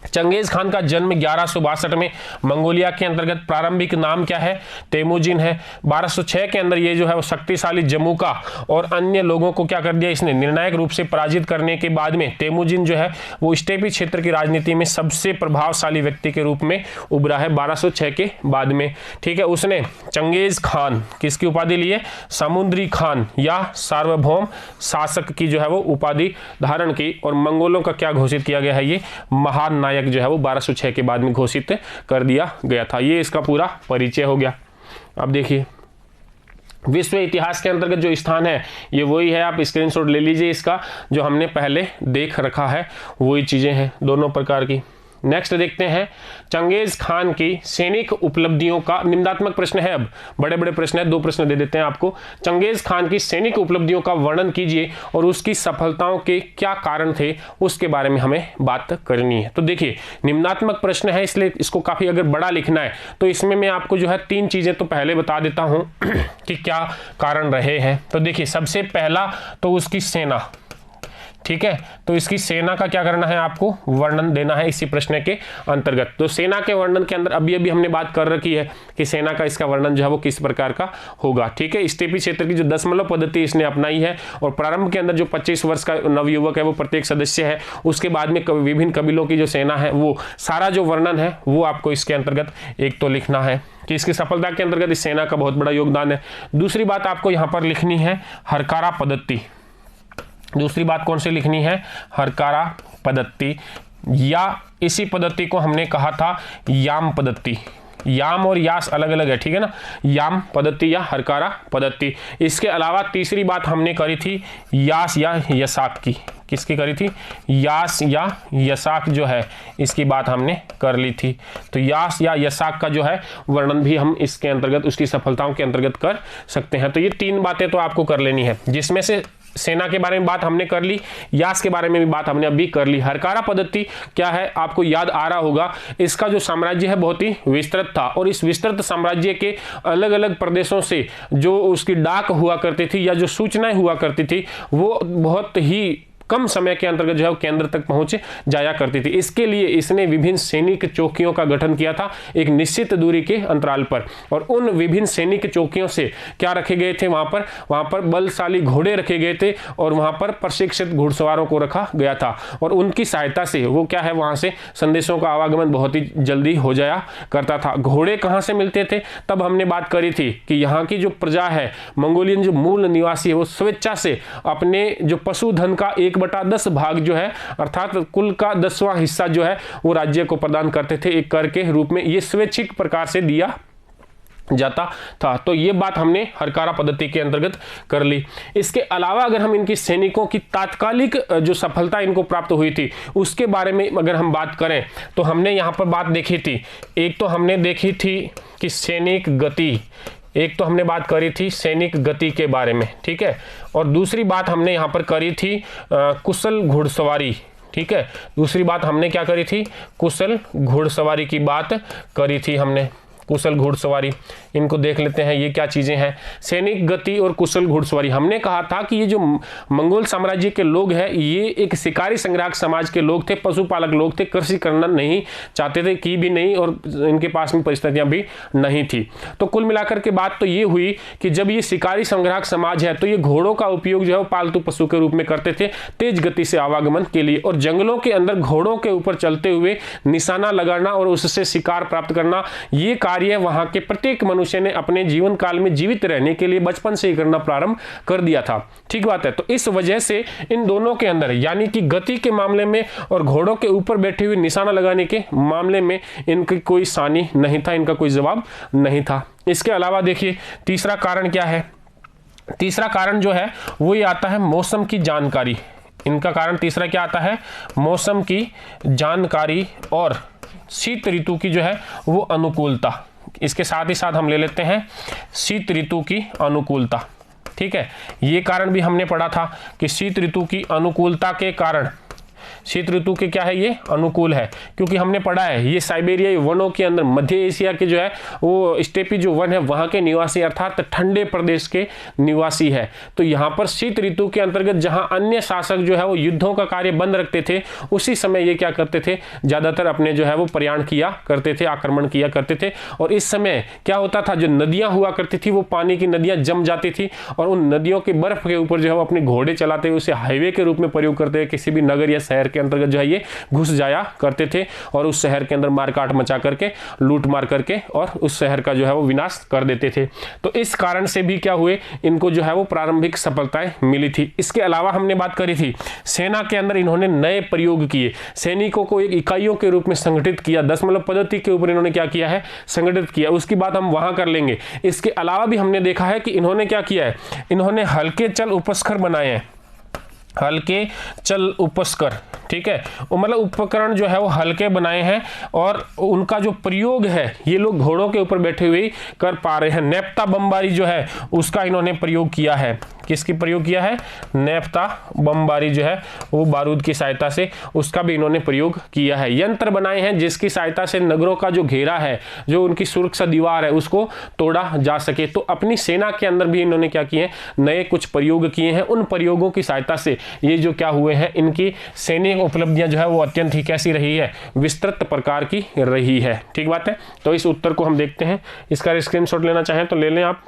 चंगेज खान का जन्म 1162 में मंगोलिया के अंतर्गत, प्रारंभिक नाम क्या है? तेमुजिन है। 1206 के अंदर ये जो है वो शक्तिशाली जमुका और अन्य लोगों को क्या कर दिया इसने? निर्णायक रूप से पराजित करने के बाद में तेमुजिन जो है वो स्टेपी क्षेत्र की राजनीति में सबसे प्रभावशाली व्यक्ति के रूप में उभरा है 1206 के बाद में। ठीक है। उसने चंगेज खान किसकी उपाधि ली है? समुद्री खान या सार्वभौम शासक की जो है वो उपाधि धारण की, और मंगोलों का क्या घोषित किया गया है? ये महान नायक जो है वो 1206 के बाद में घोषित कर दिया गया था। ये इसका पूरा परिचय हो गया। अब देखिए विश्व इतिहास के अंतर्गत जो स्थान है ये वही है, आप स्क्रीनशॉट ले लीजिए इसका, जो हमने पहले देख रखा है वही चीजें हैं दोनों प्रकार की। नेक्स्ट देखते हैं चंगेज खान की सैनिक उपलब्धियों का, निम्नात्मक प्रश्न है, अब बड़े बड़े प्रश्न है, 2 प्रश्न दे देते हैं आपको। चंगेज खान की सैनिक उपलब्धियों का वर्णन कीजिए और उसकी सफलताओं के क्या कारण थे उसके बारे में हमें बात करनी है। तो देखिए निम्नात्मक प्रश्न है, इसलिए इसको काफी अगर बड़ा लिखना है तो इसमें मैं आपको जो है 3 चीजें तो पहले बता देता हूं कि क्या कारण रहे हैं। तो देखिए सबसे पहला तो उसकी सेना। ठीक है। तो इसकी सेना का क्या करना है? आपको वर्णन देना है इसी प्रश्न के अंतर्गत। तो सेना के वर्णन के अंदर अभी हमने बात कर रखी है कि सेना का इसका वर्णन जो है वो किस प्रकार का होगा। ठीक है। स्टेपी क्षेत्र की जो दशमलव पद्धति इसने अपनाई है, और प्रारंभ के अंदर जो 25 वर्ष का नवयुवक है वो प्रत्येक सदस्य है, उसके बाद में विभिन्न कबीलों की जो सेना है वो सारा जो वर्णन है वो आपको इसके अंतर्गत एक तो लिखना है कि इसकी सफलता के अंतर्गत इस सेना का बहुत बड़ा योगदान है। दूसरी बात आपको यहाँ पर लिखनी है हरकारा पद्धति। दूसरी बात कौन सी लिखनी है? हरकारा पद्धति, या इसी पद्धति को हमने कहा था याम पद्धति। याम और यास अलग अलग है। ठीक है ना। याम पद्धति या हरकारा पद्धति। इसके अलावा तीसरी बात हमने करी थी यास या यसाक की। किसकी करी थी? यास या यसाक जो है इसकी बात हमने कर ली थी। तो यास या यसाक का जो है वर्णन भी हम इसके अंतर्गत उसकी सफलताओं के अंतर्गत कर सकते हैं। तो ये 3 बातें तो आपको कर लेनी है, जिसमें से सेना के बारे में बात हमने कर ली, यास के बारे में भी बात हमने अभी कर ली। हरकारा पद्धति क्या है? आपको याद आ रहा होगा, इसका जो साम्राज्य है बहुत ही विस्तृत था, और इस विस्तृत साम्राज्य के अलग अलग प्रदेशों से जो उसकी डाक हुआ करती थी या जो सूचनाएं हुआ करती थी वो बहुत ही कम समय के अंतर्गत जो है केंद्र तक पहुंच जाया करती थी। इसके लिए इसने विभिन्न सैनिक चौकियों का गठन किया था एक निश्चित दूरी के अंतराल पर, और उन विभिन्न सैनिक चौकियों से क्या रखे गए थे? वहां पर बलशाली घोड़े रखे गए थे, और वहां पर प्रशिक्षित घुड़सवारों को रखा गया था, और उनकी सहायता से वो क्या है वहां से संदेशों का आवागमन बहुत ही जल्दी हो जाया करता था। घोड़े कहां से मिलते थे? तब हमने बात करी थी कि यहाँ की जो प्रजा है, मंगोलियन जो मूल निवासी है, वो स्वेच्छा से अपने जो पशुधन का 1/10 भाग जो है अर्थात कुल का 10वां हिस्सा जो है वो राज्य को प्रदान करते थे, एक कर के रूप में। ये स्वैच्छिक प्रकार से दिया जाता था। तो ये बात हमने हरकारा पद्धति के अंतर्गत कर ली। इसके अलावा अगर हम इनकी सैनिकों की तात्कालिक जो सफलता इनको प्राप्त हुई थी उसके बारे में अगर हम बात करें तो हमने यहाँ पर बात देखी थी, एक तो हमने देखी थी कि सैनिक गति, एक तो हमने बात करी थी सैनिक गति के बारे में। ठीक है। और दूसरी बात हमने यहाँ पर करी थी कुशल घुड़सवारी। ठीक है। दूसरी बात हमने क्या करी थी? कुशल घुड़सवारी की बात करी थी हमने। कुशल घुड़सवारी, इनको देख लेते हैं ये क्या चीजें हैं। सैनिक गति और कुशल घुड़सवारी, हमने कहा था कि ये जो मंगोल साम्राज्य के लोग हैं ये एक शिकारी संग्राहक समाज के लोग थे, पशुपालक लोग थे, कृषि करना नहीं चाहते थे, की भी नहीं, और इनके पास में परिस्थितियां भी नहीं थी। तो कुल मिलाकर के बात तो ये हुई कि जब ये शिकारी संग्राहक समाज है तो ये घोड़ों का उपयोग जो है पालतू पशु के रूप में करते थे तेज गति से आवागमन के लिए, और जंगलों के अंदर घोड़ों के ऊपर चलते हुए निशाना लगाना और उससे शिकार प्राप्त करना, ये कार्य वहां के प्रत्येक मनुष्य ने अपने जीवन काल में जीवित रहने के लिए बचपन से ही करना प्रारंभ कर दिया था। ठीक बात है। तो इस वजह से इन दोनों के अंदर यानी कि गति के मामले में और घोड़ों के ऊपर बैठे हुए निशाना लगाने के मामले में इनकी कोई सानी नहीं था, इनका कोई जवाब नहीं था। इसके अलावा देखिए तीसरा कारण क्या है। तीसरा कारण जो है वो ये आता है मौसम की जानकारी। इनका कारण तीसरा क्या आता है, मौसम की जानकारी और शीत ऋतु की जो है वो अनुकूलता। इसके साथ ही साथ हम ले लेते हैं शीत ऋतु की अनुकूलता। ठीक है, ये कारण भी हमने पढ़ा था कि शीत ऋतु की अनुकूलता के कारण, शीत ऋतु के क्या है ये अनुकूल है, क्योंकि हमने पढ़ा है ये साइबेरियाई वनों के अंदर मध्य एशिया के जो है वो स्टेपी जो वन है वहां के निवासी अर्थात ठंडे प्रदेश के निवासी है। तो यहाँ पर शीत ऋतु के अंतर्गत जहां अन्य शासक जो है वो युद्धों का कार्य बंद रखते थे, उसी समय ये क्या करते थे, ज्यादातर अपने जो है वो प्रयाण किया करते थे, आक्रमण किया करते थे। और इस समय क्या होता था, जो नदियां हुआ करती थी वो पानी की नदियां जम जाती थी और उन नदियों के बर्फ के ऊपर जो है वो अपने घोड़े चलाते हुए उसे हाईवे के रूप में प्रयोग करते हुए किसी भी नगर या शहर के अंतर्गत जो है ये घुस जाया करते थे और उस शहर के अंदर मारकाट मचा करके, लूट मार करके और उस शहर का जो है वो विनाश कर देते थे। तो इस कारण से भी क्या हुए, इनको जो है वो प्रारंभिक सफलताएं मिली थी। इसके अलावा हमने बात करी थी सेना के अंदर इन्होंने नए प्रयोग किए, सैनिकों को एक इकाइयों के रूप में संगठित किया, दशमलव पद्धति के ऊपर इन्होंने क्या किया है, संगठित किया। उसकी बात हम वहां कर लेंगे। इसके अलावा भी हमने देखा है कि इन्होंने क्या किया है, इन्होंने हल्के चल उपस्कर बनाए हैं, हल्के चल उपस्कर। ठीक है, मतलब उपकरण जो है वो हल्के बनाए हैं और उनका जो प्रयोग है ये लोग घोड़ों के ऊपर बैठे हुए कर पा रहे हैं। नेप्ता बमबारी जो है उसका इन्होंने प्रयोग किया है। किसकी प्रयोग किया है, नेप्ता बमबारी जो है वो बारूद की सहायता से, उसका भी इन्होंने प्रयोग किया है। यंत्र बनाए हैं जिसकी सहायता से नगरों का जो घेरा है, जो उनकी सुरक्षा दीवार है, उसको तोड़ा जा सके। तो अपनी सेना के अंदर भी इन्होंने क्या किए, नए कुछ प्रयोग किए हैं। उन प्रयोगों की सहायता से ये जो क्या हुए हैं, इनकी सैनिक उपलब्धियां जो है वो अत्यंत ही कैसी रही है, विस्तृत प्रकार की रही है। ठीक बात है। तो इस उत्तर को हम देखते हैं, इसका स्क्रीनशॉट लेना चाहें तो ले लें आप।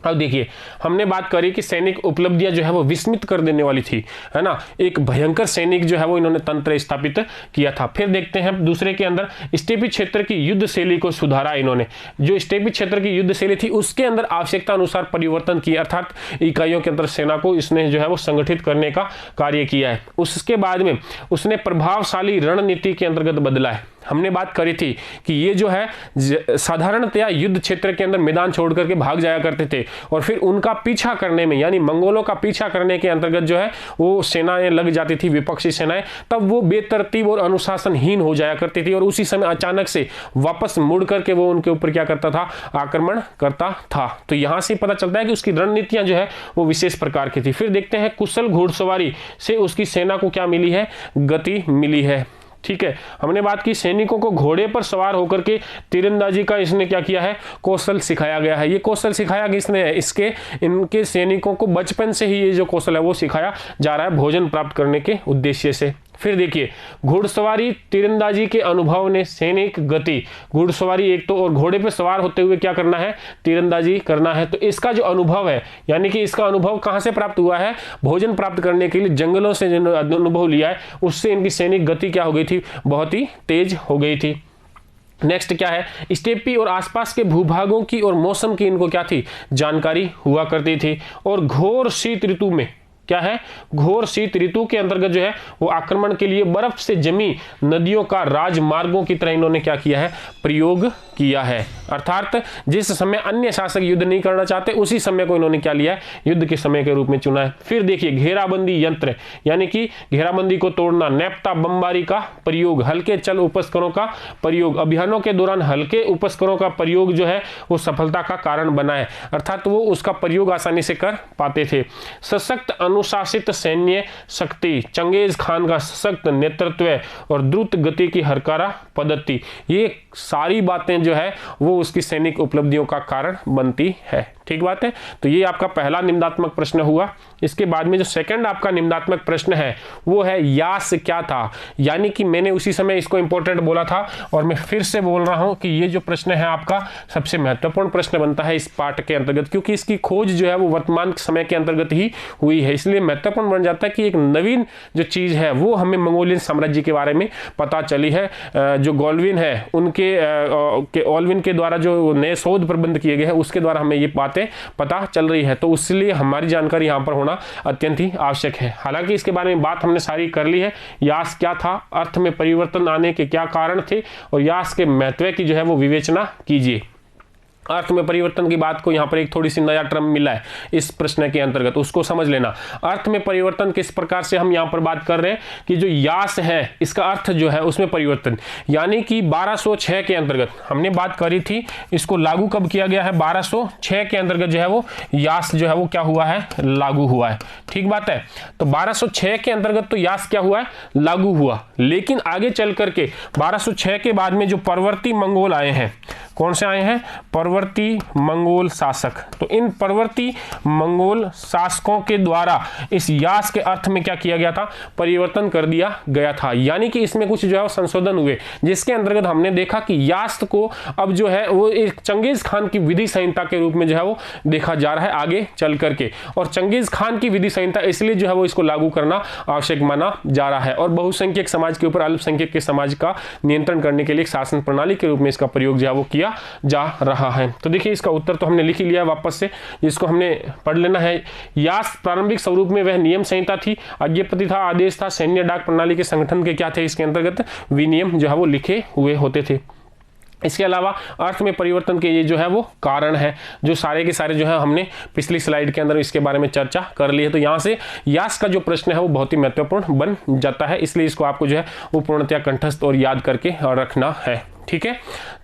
अब देखिए हमने बात करी कि सैनिक उपलब्धियां जो है वो विस्मित कर देने वाली थी, है ना, एक भयंकर सैनिक जो है वो इन्होंने तंत्र स्थापित किया था। फिर देखते हैं दूसरे के अंदर स्टेपी क्षेत्र की युद्ध शैली को सुधारा इन्होंने। जो स्टेपी क्षेत्र की युद्ध शैली थी उसके अंदर आवश्यकता अनुसार परिवर्तन किया, अर्थात इकाइयों के अंदर सेना को इसने जो है वो संगठित करने का कार्य किया है। उसके बाद में उसने प्रभावशाली रणनीति के अंतर्गत बदला है। हमने बात करी थी कि ये जो है साधारणतया युद्ध क्षेत्र के अंदर मैदान छोड़ करके भाग जाया करते थे और फिर उनका पीछा करने में, यानी मंगोलों का पीछा करने के अंतर्गत जो है वो सेनाएं लग जाती थी, विपक्षी सेनाएं, तब वो बेतरतीब और अनुशासनहीन हो जाया करती थी और उसी समय अचानक से वापस मुड़ करके वो उनके ऊपर क्या करता था, आक्रमण करता था। तो यहां से पता चलता है कि उसकी रणनीतियां जो है वो विशेष प्रकार की थी। फिर देखते हैं कुशल घुड़सवारी से उसकी सेना को क्या मिली है, गति मिली है। ठीक है, हमने बात की सैनिकों को घोड़े पर सवार होकर के तीरंदाजी का इसने क्या किया है, कौशल सिखाया गया है। ये कौशल सिखाया किसने है, इनके सैनिकों को बचपन से ही ये जो कौशल है वो सिखाया जा रहा है भोजन प्राप्त करने के उद्देश्य से। फिर देखिए घुड़सवारी तीरंदाजी के अनुभव ने सैनिक गति, घुड़सवारी एक तो और घोड़े पे सवार होते हुए क्या करना है, तीरंदाजी करना है। तो इसका जो अनुभव है, यानी कि इसका अनुभव कहां से प्राप्त हुआ है, भोजन प्राप्त करने के लिए जंगलों से अनुभव लिया है, उससे इनकी सैनिक गति क्या हो गई थी, बहुत ही तेज हो गई थी। नेक्स्ट क्या है, स्टेपी और आसपास के भूभागों की और मौसम की इनको क्या थी, जानकारी हुआ करती थी। और घोर शीत ऋतु में क्या है, घोर शीत ऋतु के अंतर्गत जो है वो आक्रमण के लिए बर्फ से जमी नदियों का राजमार्गों की तरह इन्होंने क्या किया है, प्रयोग किया है। अर्थात जिस समय अन्य शासक युद्ध नहीं करना चाहते उसी समय को इन्होंने क्या लिया है, युद्ध के समय के रूप में चुना है। फिर देखिए घेराबंदी यंत्र, यानी कि घेराबंदी को तोड़ना, नेप्ता बमबारी का प्रयोग, हल्के चल उपस्करों का प्रयोग, अभियानों के दौरान हल्के उपस्करों का प्रयोग जो है वो सफलता का कारण बना है, अर्थात वो उसका प्रयोग आसानी से कर पाते थे। सशक्त अनुशासित सैन्य शक्ति, चंगेज खान का सशक्त नेतृत्व और द्रुत गति की हरकारा पद्धति, ये सारी बातें जो है वो उसकी सैनिक उपलब्धियों का कारण बनती है। ठीक बात है। तो ये आपका पहला निम्नात्मक प्रश्न हुआ। इसके बाद में जो सेकंड आपका निम्नात्मक प्रश्न है वो है यास क्या था, यानी कि मैंने उसी समय इसको इंपॉर्टेंट बोला था और मैं फिर से बोल रहा हूं कि ये जो प्रश्न है आपका सबसे महत्वपूर्ण प्रश्न बनता है इस पाठ के अंतर्गत, क्योंकि इसकी खोज जो है वो वर्तमान समय के अंतर्गत ही हुई है, इसलिए महत्वपूर्ण बन जाता है कि एक नवीन जो चीज है वो हमें मंगोलियन साम्राज्य के बारे में पता चली है। जो गोल्डविन है उनके ओल्विन के द्वारा जो नए शोध प्रबंध किए गए हैं उसके द्वारा हमें ये बातें पता चल रही है, तो इसलिए हमारी जानकारी यहां पर होना अत्यंत ही आवश्यक है। हालांकि इसके बारे में बात हमने सारी कर ली है। यास क्या था, अर्थ में परिवर्तन आने के क्या कारण थे और यास के महत्व की जो है वो विवेचना कीजिए। अर्थ में परिवर्तन की बात को यहाँ पर एक थोड़ी सी नया टर्म मिला है इस प्रश्न के अंतर्गत, उसको समझ लेना। अर्थ में परिवर्तन किस प्रकार से हम यहाँ पर बात कर रहे हैं कि जो यास है इसका अर्थ जो है उसमें परिवर्तन, यानी कि 1206 के अंतर्गत हमने बात करी थी, इसको लागू कब किया गया है, 1206 के अंतर्गत जो है वो यास जो है वो क्या हुआ है, लागू हुआ है। ठीक बात है। तो 1206 के अंतर्गत तो यास क्या हुआ है, लागू हुआ, लेकिन आगे चल करके 1206 के बाद में जो परवर्ती मंगोल आए हैं, कौन से आए हैं, परवर्ती मंगोल शासक, तो इन परवर्ती मंगोल शासकों के द्वारा इस यास के अर्थ में क्या किया गया था, परिवर्तन कर दिया गया था, यानी कि इसमें कुछ जो है संशोधन हुए, जिसके अंतर्गत हमने देखा कि यास को अब जो है वो एक चंगेज खान की विधि संहिता के रूप में जो है वो देखा जा रहा है आगे चल करके, और चंगेज खान की विधि संहिता इसलिए जो है वो इसको लागू करना आवश्यक माना जा रहा है, और बहुसंख्यक समाज के ऊपर अल्पसंख्यक के समाज का नियंत्रण करने के लिए एक शासन प्रणाली के रूप में इसका प्रयोग जो है वो किया जा रहा है। तो देखिए इसका उत्तर तो हमने लिख ही लिया वापस से, जिसको हमने पढ़ लेना है। यास प्रारंभिक स्वरूप में वह नियम संहिता थी, आज्ञापति था, आदेश था, सैन्य डाक प्रणाली के संगठन के क्या थे, इसके अंतर्गत विनियम जो है वो लिखे हुए होते थे। इसके अलावा अर्थ में परिवर्तन के ये जो है वो कारण है, जो सारे के सारे जो है हमने पिछली स्लाइड के अंदर इसके बारे में चर्चा कर ली है। तो यहाँ से यास का जो प्रश्न है वो बहुत ही महत्वपूर्ण बन जाता है, इसलिए इसको आपको जो है वो पूर्णतया कंठस्थ और याद करके रखना है। ठीक है।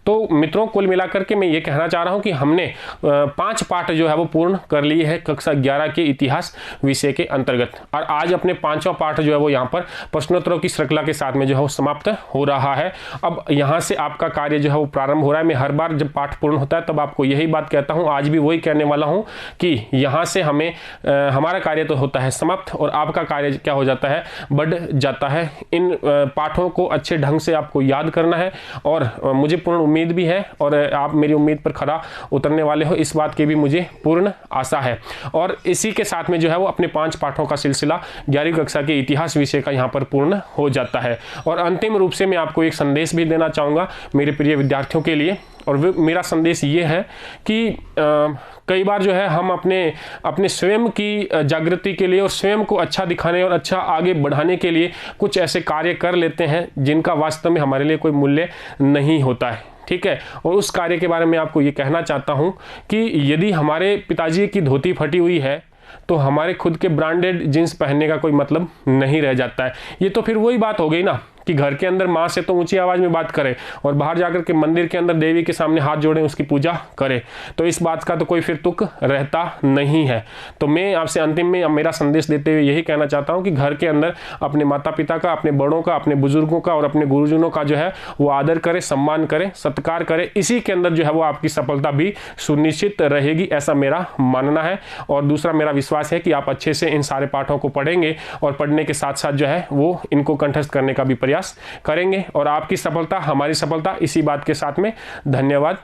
तो मित्रों कुल मिलाकर के मैं ये कहना चाह रहा हूं कि हमने 5 पाठ जो है वो पूर्ण कर लिए हैं कक्षा 11 के इतिहास विषय के अंतर्गत, और आज अपने 5वां पाठ जो है वो यहाँ पर प्रश्नोत्तरों की श्रृंखला के साथ में जो है वो समाप्त हो रहा है। अब यहाँ से आपका कार्य जो है वो प्रारंभ हो रहा है। मैं हर बार जब पाठ पूर्ण होता है तब आपको यही बात कहता हूँ, आज भी वही कहने वाला हूँ कि यहाँ से हमें हमारा कार्य तो होता है समाप्त और आपका कार्य क्या हो जाता है, बढ़ जाता है। इन पाठों को अच्छे ढंग से आपको याद करना है, और मुझे पूर्ण उम्मीद भी है और आप मेरी उम्मीद पर खरा उतरने वाले हो, इस बात की भी मुझे पूर्ण आशा है। और इसी के साथ में जो है वो अपने 5 पाठों का सिलसिला 11वीं कक्षा के इतिहास विषय का यहाँ पर पूर्ण हो जाता है। और अंतिम रूप से मैं आपको एक संदेश भी देना चाहूँगा मेरे प्रिय विद्यार्थियों के लिए, और मेरा संदेश ये है कि कई बार जो है हम अपने स्वयं की जागृति के लिए और स्वयं को अच्छा दिखाने और अच्छा आगे बढ़ाने के लिए कुछ ऐसे कार्य कर लेते हैं जिनका वास्तव में हमारे लिए कोई मूल्य नहीं होता है। ठीक है। और उस कार्य के बारे में आपको ये कहना चाहता हूँ कि यदि हमारे पिताजी की धोती फटी हुई है तो हमारे खुद के ब्रांडेड जींस पहनने का कोई मतलब नहीं रह जाता है। ये तो फिर वही बात हो गई ना कि घर के अंदर माँ से तो ऊंची आवाज में बात करें और बाहर जाकर के मंदिर के अंदर देवी के सामने हाथ जोड़ें, उसकी पूजा करें, तो इस बात का तो कोई फिर तुक रहता नहीं है। तो मैं आपसे अंतिम में मेरा संदेश देते हुए यही कहना चाहता हूं कि घर के अंदर अपने माता पिता का, अपने बड़ों का, अपने बुजुर्गों का और अपने गुरुजनों का जो है वो आदर करें, सम्मान करें, सत्कार करें। इसी के अंदर जो है वो आपकी सफलता भी सुनिश्चित रहेगी, ऐसा मेरा मानना है। और दूसरा मेरा विश्वास है कि आप अच्छे से इन सारे पाठों को पढ़ेंगे और पढ़ने के साथ साथ जो है वो इनको कंठस्थ करने का भी प्रयास करेंगे, और आपकी सफलता हमारी सफलता, इसी बात के साथ में धन्यवाद।